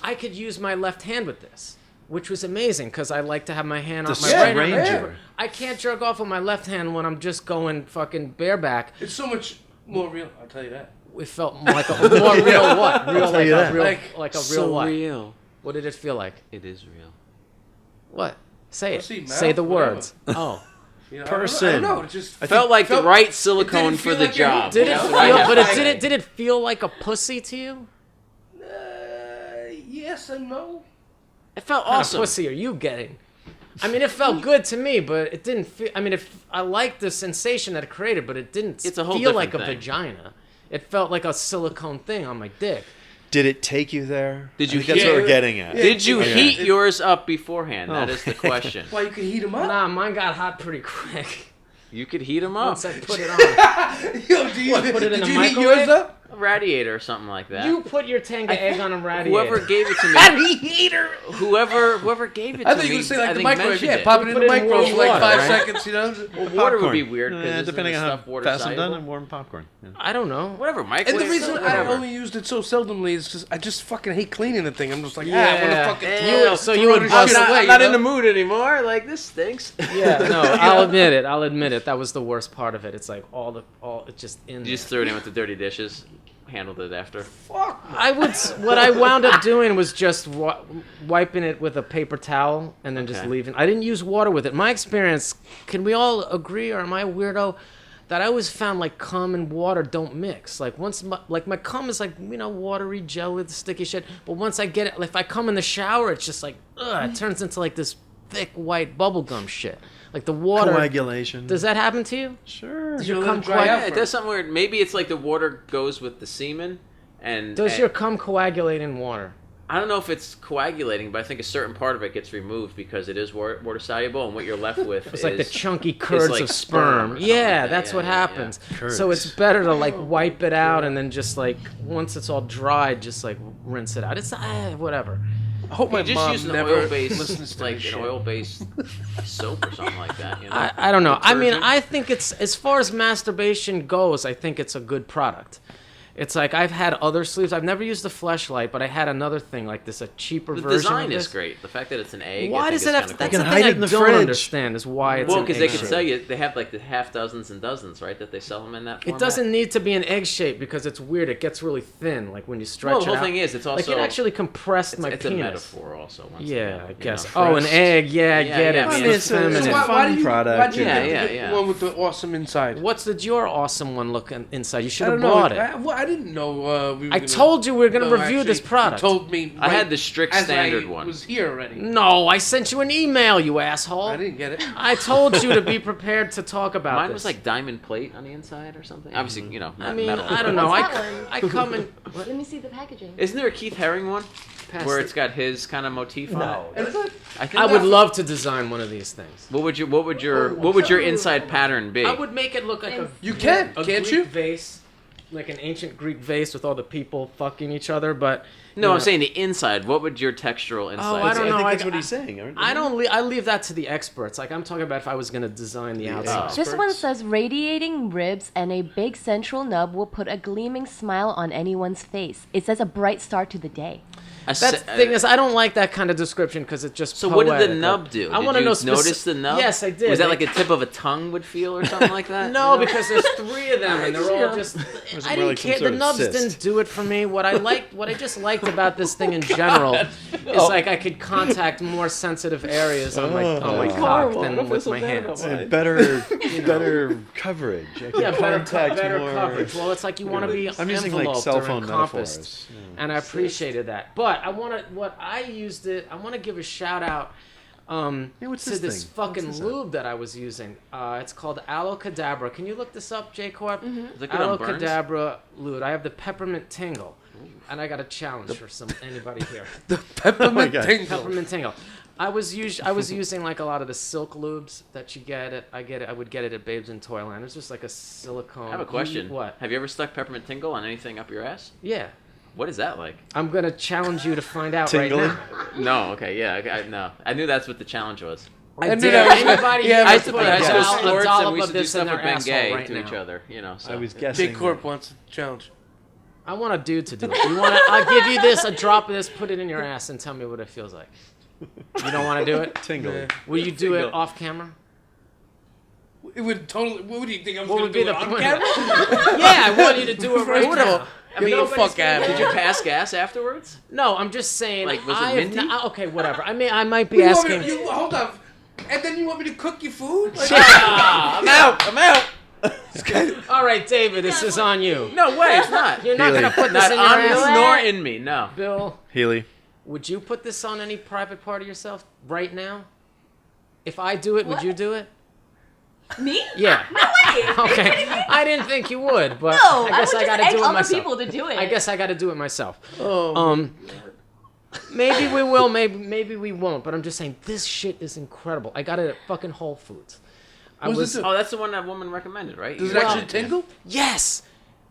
I could use my left hand with this, which was amazing because I like to have my hand on The my right Ranger. hand. I can't jerk off with my left hand when I'm just going fucking bareback. It's so much more real. I'll tell you that. It felt like a more real what? Real tell like you a that. real Like a real So what? real. What did it feel like? It is real. What? Say it. Pussy, mouth, Say the whatever. words. Oh. You know, Person. I don't know. It just Felt like the right silicone didn't for feel the like your- job. Did it That's feel? what I have But to it say. did it feel like a pussy to you? Yes and no. It felt What kind of awesome. pussy are you getting? I mean, it felt good to me, but it didn't feel. I mean, I liked the sensation that it created, but it didn't It's a whole feel like a different thing. vagina. It felt like a silicone thing on my dick. Did it take you there? Did you I think that's hear- what we're getting at. Did you Yeah. heat yours up beforehand? That Oh. is the question. Why you can heat them up? Nah, mine got hot pretty quick You could heat them up. once I put it on. Yo, do you, What, put it in did a you heat microwave? yours up? A radiator or something like that. You put your Tenga egg on a radiator. Whoever gave it to me. Radiator. Whoever gave it to I me. thought you were gonna say I like the think microwave. mentioned Yeah, it. pop it in Put the it in microwave for warm like water, 5 right? seconds. You know. Well, water would Popcorn. be weird because Depending on how water fast I'm done, soluble. and warm popcorn. Yeah. I don't know. Whatever, microwave. And the reason I whatever. only used it so seldomly is because I just fucking hate cleaning the thing. I'm just like, I Yeah. want to fucking Yeah. throw it. So throw you would the bust shit it away. I'm not you in the know? mood anymore. Like this stinks. Yeah, no, I'll admit it. I'll admit it. That was the worst part of it. It's like it's just in You there. just threw it in with the dirty dishes. Handled it after. Fuck. What I wound up doing was just wiping it with a paper towel and then just Okay. leaving. I didn't use water with it. My experience, can we all agree, or am I a weirdo, that I always found like cum and water don't mix. Like my cum is like, watery gel with sticky shit. But once I get it, if I come in the shower, it's just like, it turns into like this thick white bubblegum shit. Like the water. Coagulation. Does that happen to you? Sure. Does your cum cum dry Yeah, out? it does something weird. Maybe it's like the water goes with the semen, and Does your cum coagulate in water? I don't know if it's coagulating, but I think a certain part of it gets removed because it is water soluble, and what you're left with It's is like the chunky curds like of sperm or sperm. something Yeah, like that. that's Yeah, what yeah, happens. Curds. So it's better to like wipe it out and then just like once it's all dried, just like rinse it out. It's whatever. I hope my You just mom use an never listens oil-based, to like this an shit. oil-based soap or something like that. You know? I don't know. I mean, Detergent? I think it's as far as masturbation goes, I think it's a good product. It's like I've had other sleeves. I've never used the Fleshlight, but I had another thing like this, a cheaper The version design of is this. great. The fact that it's an egg. Why I does think it is have? kinda That's cool. the can thing hide I it in the don't fridge. understand is why it's Well, an because they egg could shape. sell you. They have like the half dozens and dozens, right? That they sell them in that. It Format. doesn't need to be an egg shape because it's weird. It gets really thin, like when you stretch Well, the it whole out. thing is, it's also like it actually compressed it's, my it's penis. a metaphor also. Once Yeah, again, I you guess. know. Oh, an egg. Yeah, I Yeah, get yeah, it. I mean, It's it's feminine. So a why fun do you, product, why'd you yeah. get Yeah, the yeah. one with the awesome inside? What's your awesome one looking inside? You should I have don't know. bought it. I didn't know we were I gonna- told you we were going to No, review actually, this product. You told me. I right had the strict as standard I one. was here already. No, I sent you an email, you asshole. I didn't get it. I told you to be prepared to talk about Mine this. was like diamond plate on the inside or something. Obviously, not I mean, metal. I don't know. What's that one? I come in. Let me see the packaging. Isn't there a Keith Haring one Pass where it. it's got his kind of motif on it? And it's like, I think I would love to design one of these things. What would your inside pattern be? I would make it look like a. You can, a can't Greek you? Vase, like an ancient Greek vase with all the people fucking each other, but. No, you I'm know- saying the inside. What would your textural inside? I don't be? know. think I- that's what he's saying. aren't I you? don't. I leave that to the experts. Like I'm talking about if I was gonna design the outside. This one says radiating ribs and a big central nub will put a gleaming smile on anyone's face. It says a bright start to the day. A That's se- the thing is, I don't like that kind of description because it just. So what did the poetic. nub do? I Did want to you know. notice the nub? Yes, I did. Was that Like- like a tip of a tongue would feel or something like that? No, because there's 3 of them, and they're all just. Was it I more didn't like some care. sort The of nubs cyst? didn't do it for me. What I just liked about this thing in general is like I could contact more sensitive areas on my cock than with my hands. And better coverage. I can Yeah, better, contact better more. coverage. Well, it's like you want to be I'm using like enveloped cell or phone encompassed, metaphors. and I appreciated that. But I want to. What I used it. I want to give a shout out. what's to this this thing? fucking What's this lube that I was using. It's called Aloe Cadabra. Can you look this up, J Corp? Is it good Aloe on burns? Cadabra lube. I have the peppermint tingle, and I got a challenge for anybody here. the peppermint God. tingle. Peppermint tingle. I was using like a lot of the silk lubes that you get at I would get it at Babes in Toyland. It's just like a silicone. I have a question. What? Have you ever stuck peppermint tingle on anything up your ass? Yeah. What is that like? I'm gonna challenge you to find out Tingling? right now. No, okay, yeah, no. I knew that's what the challenge was. I knew dare that was- anybody yeah, to I used to put play a high school doll- a sports, and dollop we used of to do this in stuff their with Ben asshole Gay right to each now. other, you know. So. I was guessing. Big Corp wants a challenge. I want a dude to do it. You want? I'll give you this, a drop of this, put it in your ass, and tell me what it feels like. You don't want to do it? Tingle. Yeah. Will you do it off camera? It would totally. What do you think I was What going would to be do the it on point? camera? Yeah, I want you to do it right First of all, now. I mean, no nobody's fuck gonna out. Did you pass gas afterwards? No, I'm just saying. Like, was it I have minty? not- okay, whatever. I mean, I might be You want me asking. to, hold on. And then you want me to cook your food? Like, I'm out. I'm out. All right, David, this is on you. No way, it's not. You're not Really? gonna put this Not in your on ass, me nor in me. No. Bill. Healy. Would you put this on any private part of yourself right now? If I do it, would What? you do it? Me? Yeah. No way. Are you Okay. kidding me? I didn't think you would, but No, I guess would I just gotta egg do it other myself. people to do it. I guess I gotta do it myself. oh, Maybe we will, maybe we won't. But I'm just saying, this shit is incredible. I got it at fucking Whole Foods. I What's was it do? Oh, that's the one that woman recommended, right? does it Well, actually tingle? yes.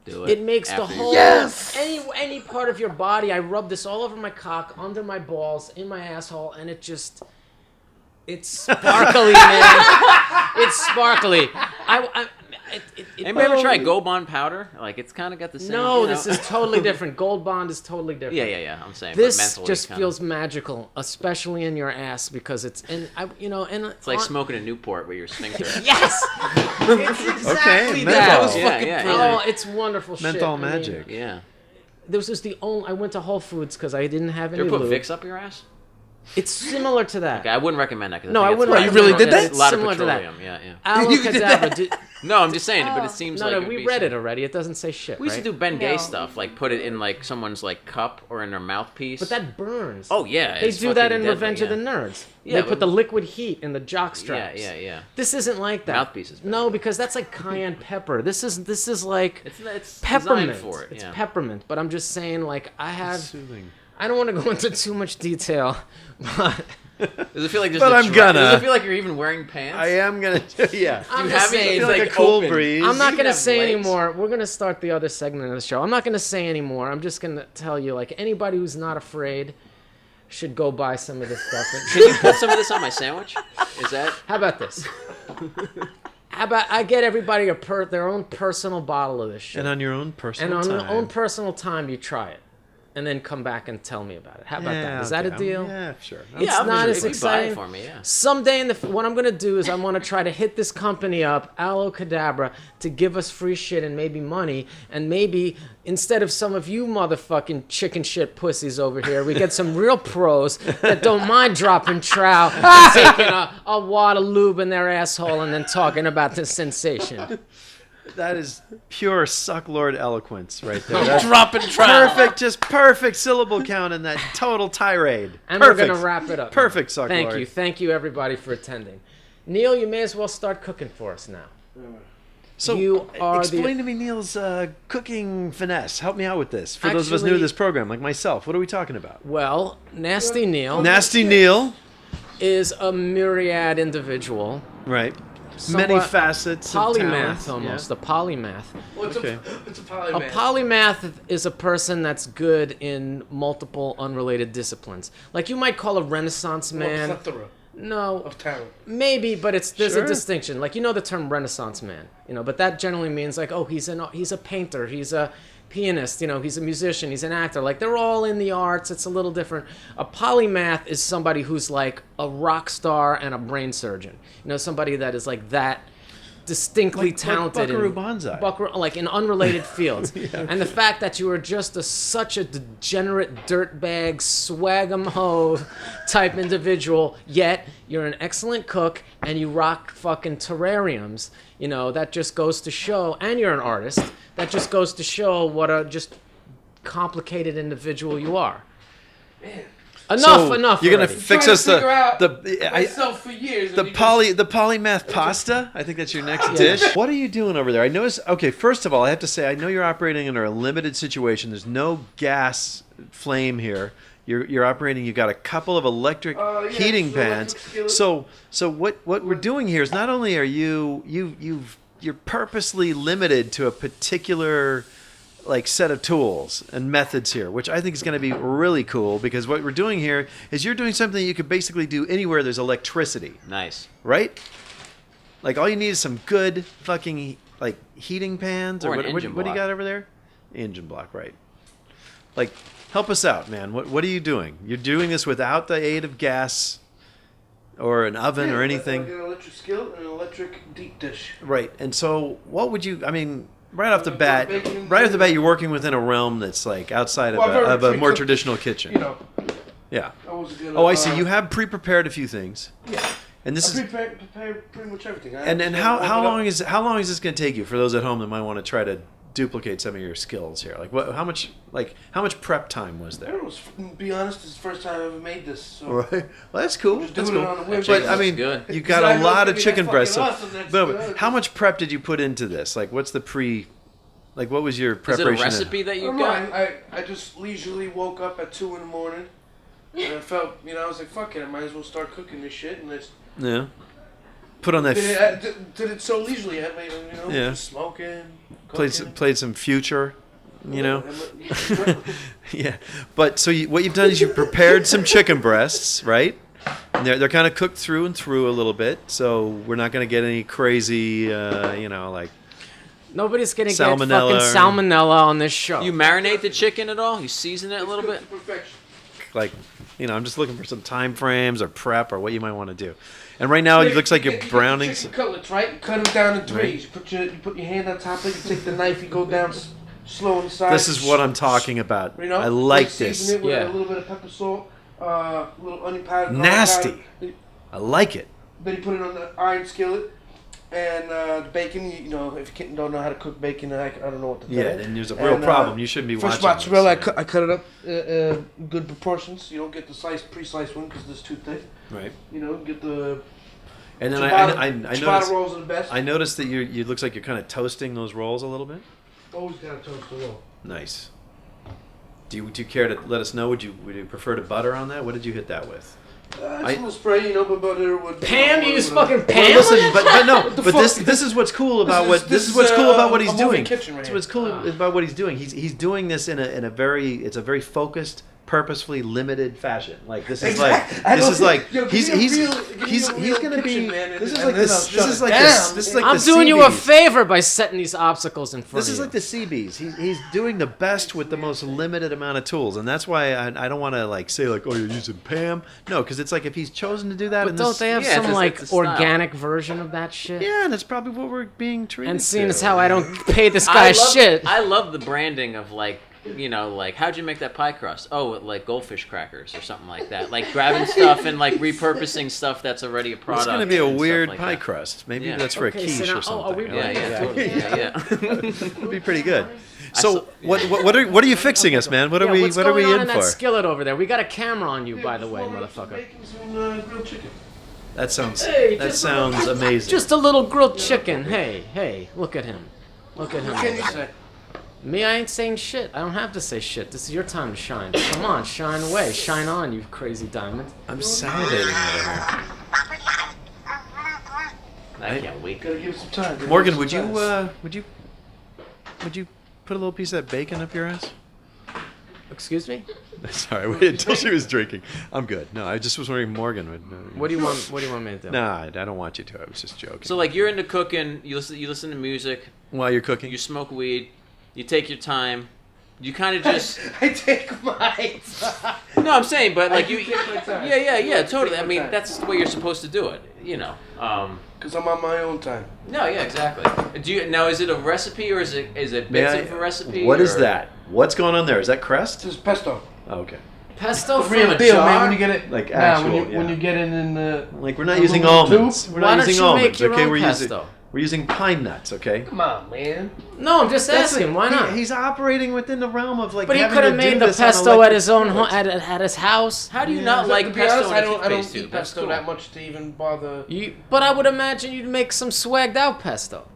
Do It makes the after you- whole Yes! any part of your body. I rub this all over my cock, under my balls, in my asshole, and it just it's sparkly, man. It's sparkly. Anybody ever try Gold Bond powder? Like, it's kind of got the same. No, you know- this is totally different. Gold Bond is totally different. Yeah. I'm saying. This but mentally, just kinda- feels magical, especially in your ass because it's and It's like smoking a Newport with your sphincter. Yes, it's exactly menthol. that. That was Yeah, fucking yeah, brilliant. Oh, it's wonderful shit. Menthol I mean, magic. Yeah. this was the only. I went to Whole Foods because I didn't have You any ever put lube. Vicks up your ass? It's similar to that. Okay, I wouldn't recommend that. Cause No, I wouldn't. Well, you really did that? It's a lot of Similar to that. petroleum. Yeah. Aloe You did Cadabra. that? No, I'm just saying, but it seems No, like no, it would we be read some- it already. It doesn't say shit. We used right? to do Ben Gay No. stuff, like put it in like someone's like cup or in their mouthpiece. But that burns. Oh yeah, They it's do that fucking in deadly, Revenge yeah. of the Nerds. Yeah, They but- put the liquid heat in the jock Yeah, straps. yeah. This isn't like that. Mouthpiece is better. No, because that's like cayenne pepper. This is like It's peppermint. designed for it. It's Yeah. peppermint. But I'm just saying, like I have. Soothing. I don't want to go into too much detail, but Does it feel like there's But a I'm gonna. Does it feel like you're even wearing pants? I am gonna. Yeah. I'm You just have it? saying. It's feel like like a cool open. breeze. I'm not You gonna have say legs. anymore. We're gonna start the other segment of the show. I'm not gonna say anymore. I'm just gonna tell you, like anybody who's not afraid should go buy some of this stuff. Can you put some of this on my sandwich? Is that? How about this? How about I get everybody their own personal bottle of this shit, And on your own and personal on time. your own personal time, you try it, and then come back and tell me about it. How about that? Is that a okay. deal? Yeah, sure. It's I'm not sure as if you buy exciting. it for me. Yeah. Someday what I'm gonna do is I want to try to hit this company up, Aloe Cadabra, to give us free shit and maybe money, and maybe instead of some of you motherfucking chicken shit pussies over here, we get some real pros that don't mind dropping trow, and taking a wad of lube in their asshole, and then talking about the sensation. That is pure Sucklord eloquence right there. That's Dropping trout. perfect, just perfect syllable count in that total tirade. And Perfect. we're gonna wrap it up. Perfect, Sucklord. Thank you, everybody, for attending. Neil, you may as well start cooking for us now. So, You are explain to me Neil's cooking finesse. Help me out with this. For those of us new to Actually- this program, like myself, what are we talking about? Well, Nasty Neil Nasty Neil, is a myriad individual. right? Somewhat Many facets, of Polymath, talent. almost. Yeah. A polymath. Well, it's Okay. it's a A polymath. polymath is a person that's good in multiple unrelated disciplines. Like you might call a Renaissance Or man. plethora No, of talent. maybe, but there's Sure. a distinction. Like the term Renaissance man, but that generally means like, oh, he's a painter, he's a pianist, he's a musician, he's an actor. Like they're all in the arts. It's a little different. A polymath is somebody who's like a rock star and a brain surgeon. Somebody that is like that distinctly Like talented Buckaroo in Banzai. like in unrelated fields. And the fact that you are just such a degenerate dirtbag swag-em-ho type individual, yet you're an excellent cook and you rock fucking terrariums, that just goes to show, and you're an artist, that just goes to show what a just complicated individual you are. So, Enough. You're gonna already. fix Trying us to figure out the myself for years. the and you just- the polymath pasta. I think that's your next dish. What are you doing over there? I notice. Okay, first of all, I have to say I know you're operating under a limited situation. There's no gas flame here. You're operating. You've got a couple of electric Yeah, heating so electric pans. skillet. So what we're doing here is not only are you're purposely limited to a particular like set of tools and methods here, which I think is going to be really cool because what we're doing here is you're doing something you could basically do anywhere there's electricity, Nice. right? Like all you need is some good fucking like heating pans Or or an what do engine you block. got over there? Engine block, right? Like help us out, man. What are you doing? You're doing this without the aid of gas or an oven or anything. Like an electric skillet and an electric deep dish. Right. And so what would you, I mean, right off the bat, Bacon. you're working within a realm that's like outside Well, of a very more pre-cooked, traditional kitchen. You know, Yeah. I was gonna. Oh, I see. You have pre-prepared a few things. Yeah. And this I is prepared pretty much everything. and how long is this going to take you for those at home that might want to try to duplicate some of your skills here? Like how much prep time was I there? don't know. To be honest, it's the first time I ever made this. So. Right. Well, that's cool. Just That's doing cool. it on the whim. But I That's mean, good. you Because got I a know lot it's of gonna chicken get breasts. So, fucking awesome, that's but good. how much prep did you put into this? Like, what's the like, what was your Is it preparation? a recipe that I you don't know. got? I just leisurely woke up at 2 in the morning, and I felt, I was like, fuck it, I might as well start cooking this shit, and I just Yeah. Put on that. did it so leisurely. Yeah. Just smoking, Played some Future. Yeah. Yeah. But so what you've done is you've prepared some chicken breasts, right? And they're kind of cooked through and through a little bit, so we're not going to get any crazy, like Nobody's gonna Salmonella get fucking or- salmonella on this show. You marinate the chicken at all? You season it a little bit? Perfection. like I'm just looking for some time frames or prep or what you might want to do. And right now it looks like you're You get the browning. chicken cutlets, right? You cut them down in threes. Right. You put your hand on top of it. You take the knife. You go down slow on the side. This is what I'm talking about. I like this. Season it with Yeah. a little bit of pepper salt, a little onion powder. garlic Nasty. powder. I like it. Then you put it on the iron skillet. And the bacon, if you don't know how to cook bacon, I don't know what to do. Yeah, then there's a real problem. You shouldn't be Fresh watching mozzarella, this. I cut it up good proportions. You don't get the pre-sliced one because it's too thick. Right. Get the And then ciabatta, I ciabatta noticed rolls are the best. I noticed that you looks like you're kind of toasting those rolls a little bit. Always gotta toast the roll. Nice. Do you care to let us know? Would you prefer to butter on that? What did you hit that with? It's a little spray, but butter would. Pam, you use fucking Well, Pam. listen, but no, the but fuck? this is what's cool about This is what's cool about what a he's movie doing. kitchen right That's what's cool about what he's doing. He's doing this in a very focused, purposefully limited fashion. Like this is Exactly. he's gonna be this is like this. this is like this is like I'm the doing you a CBs. favor by setting these obstacles in front This of is you. like the CBs. He's doing the best with the most limited amount of tools, and that's why I don't want to say oh you're using Pam. No, because it's like if he's chosen to do that, But in don't this, they have Yeah, some it's like the style. organic version of that shit? yeah, that's probably what we're being treated. And seeing to. as how I don't pay this guy shit. I love the branding of like how'd you make that pie crust? Oh, like goldfish crackers or something like that. Like grabbing stuff and like repurposing stuff that's already a product. It's going to be a and stuff weird like pie that. crust. Maybe Yeah. that's for Okay, a so quiche now- or something. are we I Yeah, like yeah, that. totally. Yeah. It'd be pretty good. I So, saw- what are you fixing us, man? What are we what's what are we going on in in for? that skillet over there? We got a camera on you, by the Just way, warming up some motherfucker. bacon, some grilled chicken. That sounds Hey, that just- sounds amazing. Just a little grilled chicken. Hey, look at him. Look at him. What can you say? Me, I ain't saying shit. I don't have to say shit. This is your time to shine. Come on, shine away. Shine on, you crazy diamond. I'm salivating over here. I can't wait. Gotta give it some time. Gotta Morgan, give it some time. would you put a little piece of that bacon up your ass? Excuse me? Sorry, wait until she was drinking. I'm good. No, I just was wondering Morgan would. What do you want? What do you want me to do? Nah, I don't want you to. I was just joking. So like you're into cooking, you listen to music, while you're cooking, you smoke weed, you take your time. You kind of just I take my time. no, I'm saying, but like I you, do take my time. yeah, totally. I my mean, time. that's the way you're supposed to do it. Because I'm on my own time. No, yeah, exactly. Do you now? Is it a recipe or is it May bits I- of a recipe? What is or- that? What's going on there? Is that crest? This is pesto. Oh, okay. Pesto from Real a deal, jar? man. When you get it, Like nah, actual, when you get it in the. Like we're not the using aluminum almonds. tube. We're Why not don't using you almonds. make your Okay, own we're pesto? using pine nuts. Okay. Come on, man. No, I'm just asking. Why not? He's operating within the realm of like. But he having could to have do made the this on pesto at electric his own skillets. at his house. How do you not But like to be pesto honest, in I a don't toothpaste eat tube? That's pesto cool. that much to even bother. But I would imagine you'd make some swagged out pesto.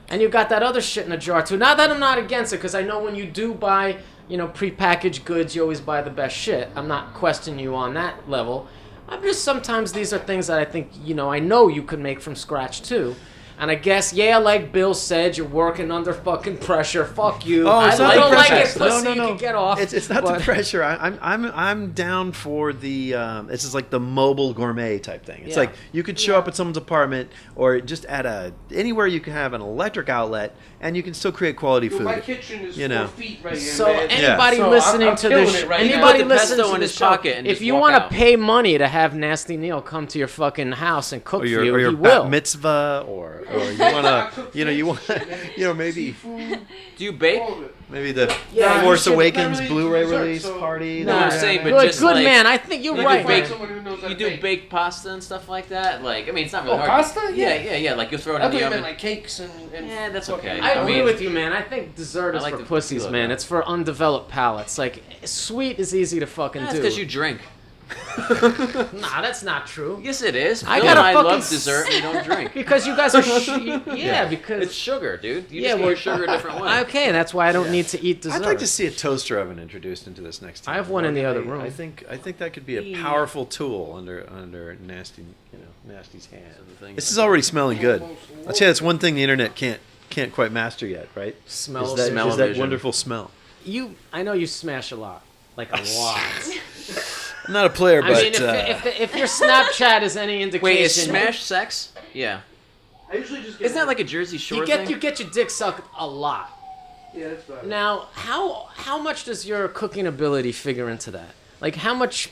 And you got that other shit in a jar too. Not that I'm not against it, because I know when you do buy, prepackaged goods, you always buy the best shit. I'm not questioning you on that level. I'm just sometimes these are things that I think, I know you could make from scratch too. And I guess, yeah, like Bill said, you're working under fucking pressure. Fuck you. Oh, it's I not don't the like pressure. it, pussy. You can get off. It's not but- the pressure. I'm down for the. It's just like the mobile gourmet type thing. It's Yeah. like you could show up at someone's apartment or just at anywhere you can have an electric outlet and you can still create quality Dude, food. my kitchen is 4 feet right here, So man. anybody So listening I'm to killing this, it right anybody now. Put the listening pesto to in this his show, pocket and if just you walk want to out. pay money to have Nasty Neil come to your fucking house and cook or for your, you, or your he bat will. mitzvah, or you want to, you want, maybe Seafood, Do you bake? all of it. maybe the Yeah, Force you should- Awakens not really Blu-ray dessert, release so- party. No, that I'm we're saying, having. but Good, just good like, man. I think you're you right. do bake man. Someone who knows how You to do bake. baked pasta and stuff like that. Like, I mean, it's not really Oh, hard. pasta? Yeah, Yeah. yeah, yeah. Like you throw it I in thought the you oven. meant like cakes and Yeah, that's fucking- okay. I I agree mean- with you, man. I think dessert I is like for the pussies, feel of man. that. It's for undeveloped palates. Like, sweet is easy to fucking That's do. because you drink. Nah, that's not true. Yes, it is. I Bill gotta and I fucking love dessert. and We don't drink. Because you guys are yeah, because It's sugar, dude. You Yeah, just well, eat sugar a different way. okay, that's why I don't need to eat dessert. I'd like to see a toaster oven introduced into this next time. I have one in the other room. I think that could be a powerful tool under Nasty's hand. This is already smelling good. I'll tell you, that's one thing the internet can't quite master yet, right? Smell is of that, it. smell is that vision. wonderful smell. I know you smash a lot, like a lot. I'm not a player, I but mean, if your Snapchat is any indication, Wait, is smash sex? Yeah. I usually just get Isn't that like a Jersey Shore you thing? get your dick sucked a lot. Yeah, that's bad. Now, how much does your cooking ability figure into that? Like,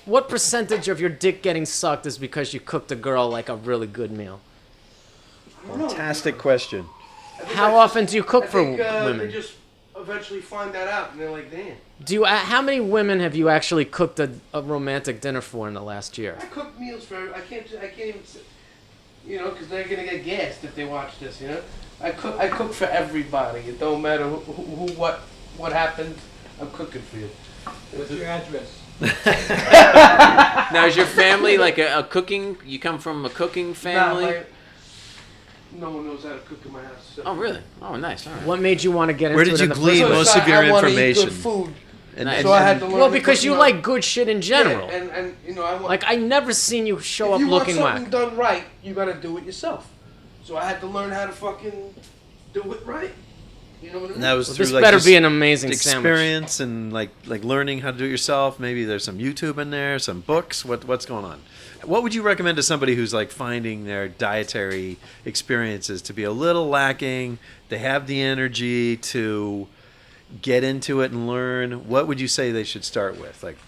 what percentage of your dick getting sucked is because you cooked a girl like a really good meal? fantastic question. How often do you cook for They women? just eventually find that out, and they're like, damn. How many women have you actually cooked a romantic dinner for in the last year? I cook meals for. I can't even. Because they're gonna get gassed if they watch this. I cook for everybody. It don't matter who what happened. I'm cooking for you. What's your address? Now, is your family like a cooking? You come from a cooking family? No one knows how to cook in my house. So. Oh, really? Oh, nice. All right. What made you want to get into Where it did in you the glean first most place? of your I wanna eat information? good food. Nice. So I had to learn. Well, to because cook, you like good shit in general. Yeah, and I want. Like, I never seen you show if up you looking want something whack. done right, you gotta do it yourself. So I had to learn how to fucking do it right. You know what I mean? And that was Well, through this like better just be an amazing sandwich. experience and like learning how to do it yourself. Maybe there's some YouTube in there, some books. What's going on? What would you recommend to somebody who's like finding their dietary experiences to be a little lacking? They have the energy to get into it and learn. What would you say they should start with? Like,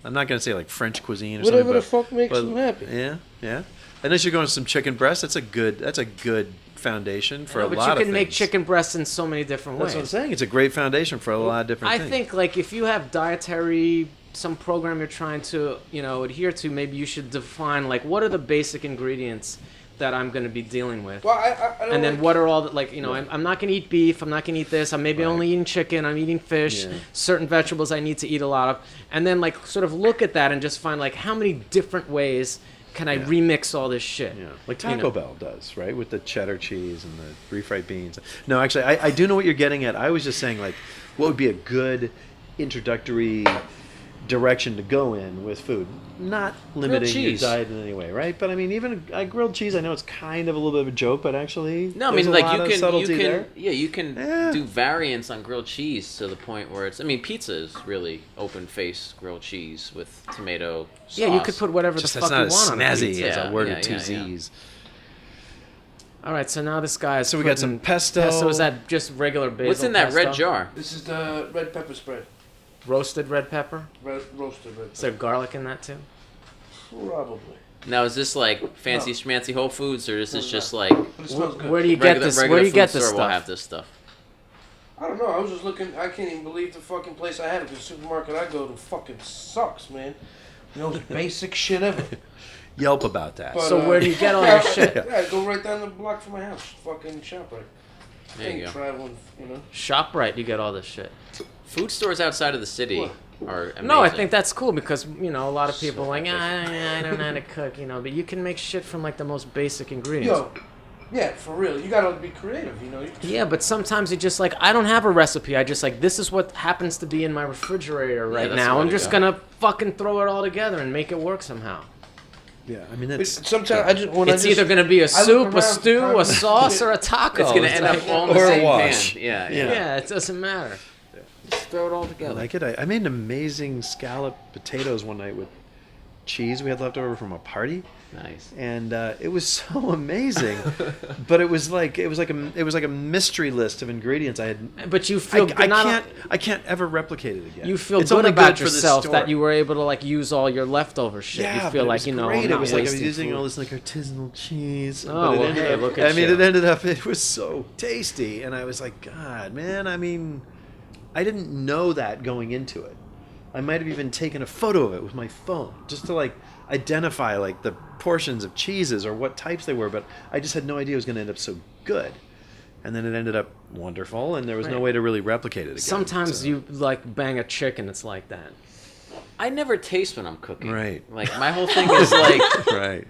I'm not going to say like French cuisine or Whatever something. the fuck makes them happy. Yeah. Unless you're going to some chicken breast, that's a good foundation for a But lot you of can things. make chicken breasts in so many different That's ways. what I'm saying. It's a great foundation for a lot of different I things. think, like, if you have dietary, some program you're trying to, adhere to, maybe you should define, like, what are the basic ingredients that I'm going to be dealing with? Well, I don't And then like- what are all the, like, I'm not going to eat beef, I'm not going to eat this, I'm maybe Right. only eating chicken, I'm eating fish, Yeah. certain vegetables I need to eat a lot of. And then, like, sort of look at that and just find, like, how many different ways can I Yeah. remix all this shit? Yeah, like You Taco know. Bell does, right? With the cheddar cheese and the refried beans. No, actually, I do know what you're getting at. I was just saying, like, what would be a good introductory direction to go in with food? Not limiting your cheese. diet in any way, right? But I mean, even grilled cheese, I know it's kind of a little bit of a joke, but actually, No, I there's mean, a like lot you of can, subtlety there. you can Yeah. do variants on grilled cheese to the point where it's. I mean, pizza is really open face grilled cheese with tomato sauce. Yeah, you could put whatever Just the that's fuck not you as want on a snazzy pizza. as Yeah, a word yeah, with two yeah, yeah. Z's. All right, so now this guy is So we got some putting- pesto. So is that just regular basil? What's in that red pesto? jar? This is the red pepper spread. Roasted red pepper? Roasted red Is there pepper. garlic in that too? Probably. Now, is this like fancy schmancy Whole Foods, or is this No, just no. like But it smells good. Where do you get this? Where do you get this Will stuff? have this stuff. I don't know. I was just looking. I can't even believe the fucking place I had it. The supermarket I go to fucking sucks, man. The most basic shit ever. Yelp about that. But, So where do you get all your shit? Yeah, I go right down the block from my house. Fucking shop right. There you go. Traveling, ShopRite, you get all this shit. Food stores outside of the city What? are amazing. No, I think that's cool because a lot of people So are like, epic. I don't know how to cook, but you can make shit from like the most basic ingredients. Yo, yeah, for real. You gotta be creative, You Yeah, but sometimes you just like, I don't have a recipe. I just like, this is what happens to be in my refrigerator right that's now. the way I'm to just go. gonna fucking throw it all together and make it work somehow. Yeah, I mean But that's sometimes I just when It's I just, either going to be a I look soup, a around, stew, a trying- sauce, or a taco. It's gonna end up all in the Or a same wash. pan. Yeah. Yeah, it doesn't matter. Just throw it all I together. like it. I made an amazing scallop potatoes one night with cheese we had left over from a party, Nice. and it was so amazing. But it was like a mystery list of ingredients I had. But you feel I can't ever replicate it again. You feel It's good only about for this yourself that store. you were able to like use all your leftover shit. Yeah, You feel but like it was I'm great. It not was like I was wasting using food. all this like artisanal cheese. Oh, but it well, ended hey, up, look at I mean, you. it ended up. It was so tasty, and I was like, God, man. I mean, I didn't know that going into it. I might have even taken a photo of it with my phone just to like identify like the portions of cheeses or what types they were, but I just had no idea it was going to end up so good. And then it ended up wonderful, and there was no Right. way to really replicate it again. Sometimes so. you like bang a chicken, it's like that. I never taste when I'm cooking. Right. Like my whole thing is like right.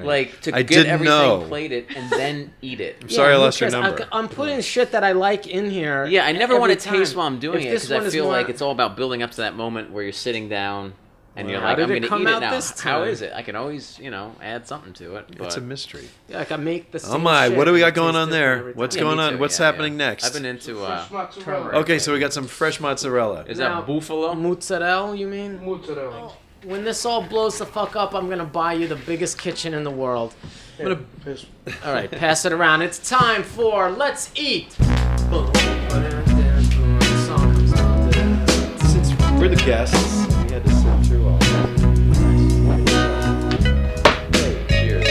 like to I get didn't everything know. plated and then eat it. I'm sorry I who lost your cares? number. I'm putting shit that I like in here. Yeah, I never want to every taste time. while I'm doing If it this because one I is feel more- like it's all about building up to that moment where you're sitting down and Well, you're how like, did I'm it going to come eat out it now. this How time? is it? I can always, add something to it. But It's a mystery. Yeah, like I make the same Oh my, shit, what do we and got it going tastes on different there? every What's time. Yeah, going me on? too, What's yeah, happening yeah. next? I've been into fresh mozzarella. Okay, so we got some fresh mozzarella. is Now- that buffalo? Mozzarella, you mean? Mozzarella. When this all blows the fuck up, I'm gonna buy you the biggest kitchen in the world. Yeah, piss. All right, pass it around. It's time for Let's Eat. Boom. Song comes on. Since we're the guests, we had to sit through all that. Cheers.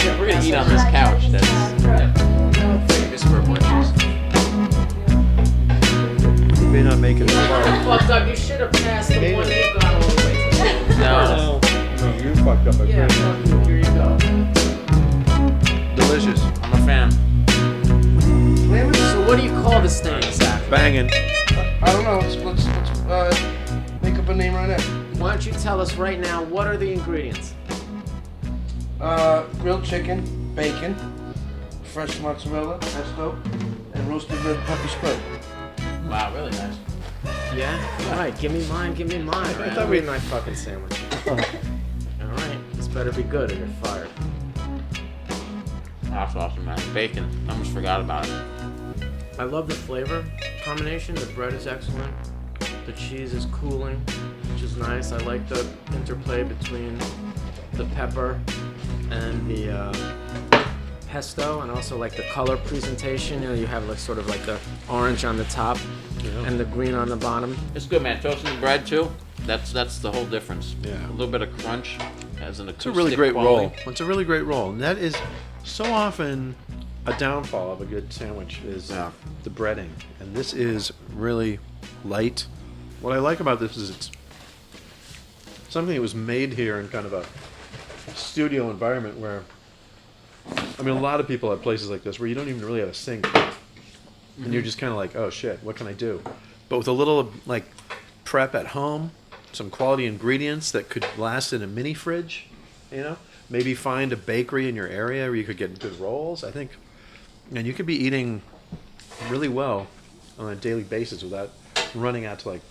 Yeah, we're gonna eat on this couch. That's famous for munchies. We may not make it far. Fucked up. You should have passed the Made one it. you got all the way to the No, No, you fucked up. Yeah, fuck you. Here you go. Delicious. I'm a fan. So what do you call this thing exactly? Banging. I don't know. Let's make up a name right now. Why don't you tell us right now what are the ingredients? Grilled chicken, bacon, fresh mozzarella, pesto, and roasted red pepper spread. Wow, really nice. Yeah? Alright, give me mine, give me mine. I thought we had my fucking sandwich. Alright, this better be good or you're fired. That's awesome, man. Bacon. I almost forgot about it. I love the flavor combination. The bread is excellent. The cheese is cooling, which is nice. I like the interplay between the pepper and the pesto, and also like the color presentation. You know, you have like sort of like the orange on the top and the green on the bottom. It's good, man. Toasting the bread too. That's the whole difference. Yeah. A little bit of crunch as an It's a really great quality. roll. It's a really great roll. And that is so often a downfall of a good sandwich is Yeah. the breading. And this is really light. What I like about this is it's something that was made here in kind of a studio environment where, I mean, a lot of people have places like this where you don't even really have a sink. And you're just kind of like, oh shit, what can I do? But with a little like prep at home, some quality ingredients that could last in a mini fridge, you know, maybe find a bakery in your area where you could get good rolls, I think. And you could be eating really well on a daily basis without running out to like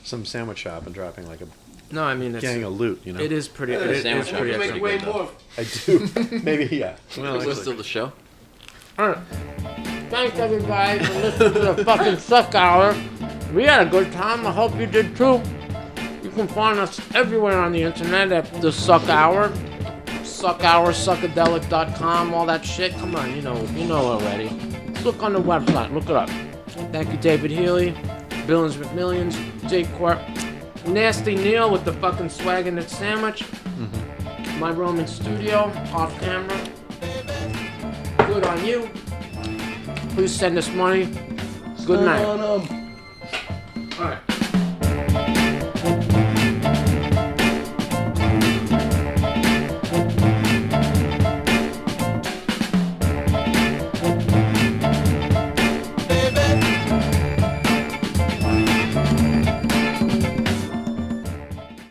some sandwich shop and dropping like a No, I mean, gang of loot, you know. it is pretty, the it is sandwich pretty shop is excellent. Make way good, though. more. I do. Maybe, yeah. Well, Was this actually, still the show? Alright. Thanks everybody for listening to the fucking Suck Hour. We had a good time. I hope you did too. You can find us everywhere on the internet at the Suck Hour. Suck Hour, suckadelic.com, all that shit. Come on, you know already. Look on the website, look it up. Thank you, David Healy, Billions with Millions, Jake Quirk, Nasty Neil with the fucking swag in its sandwich. My Roman studio, off camera. Good on you. Please send us money. Good night.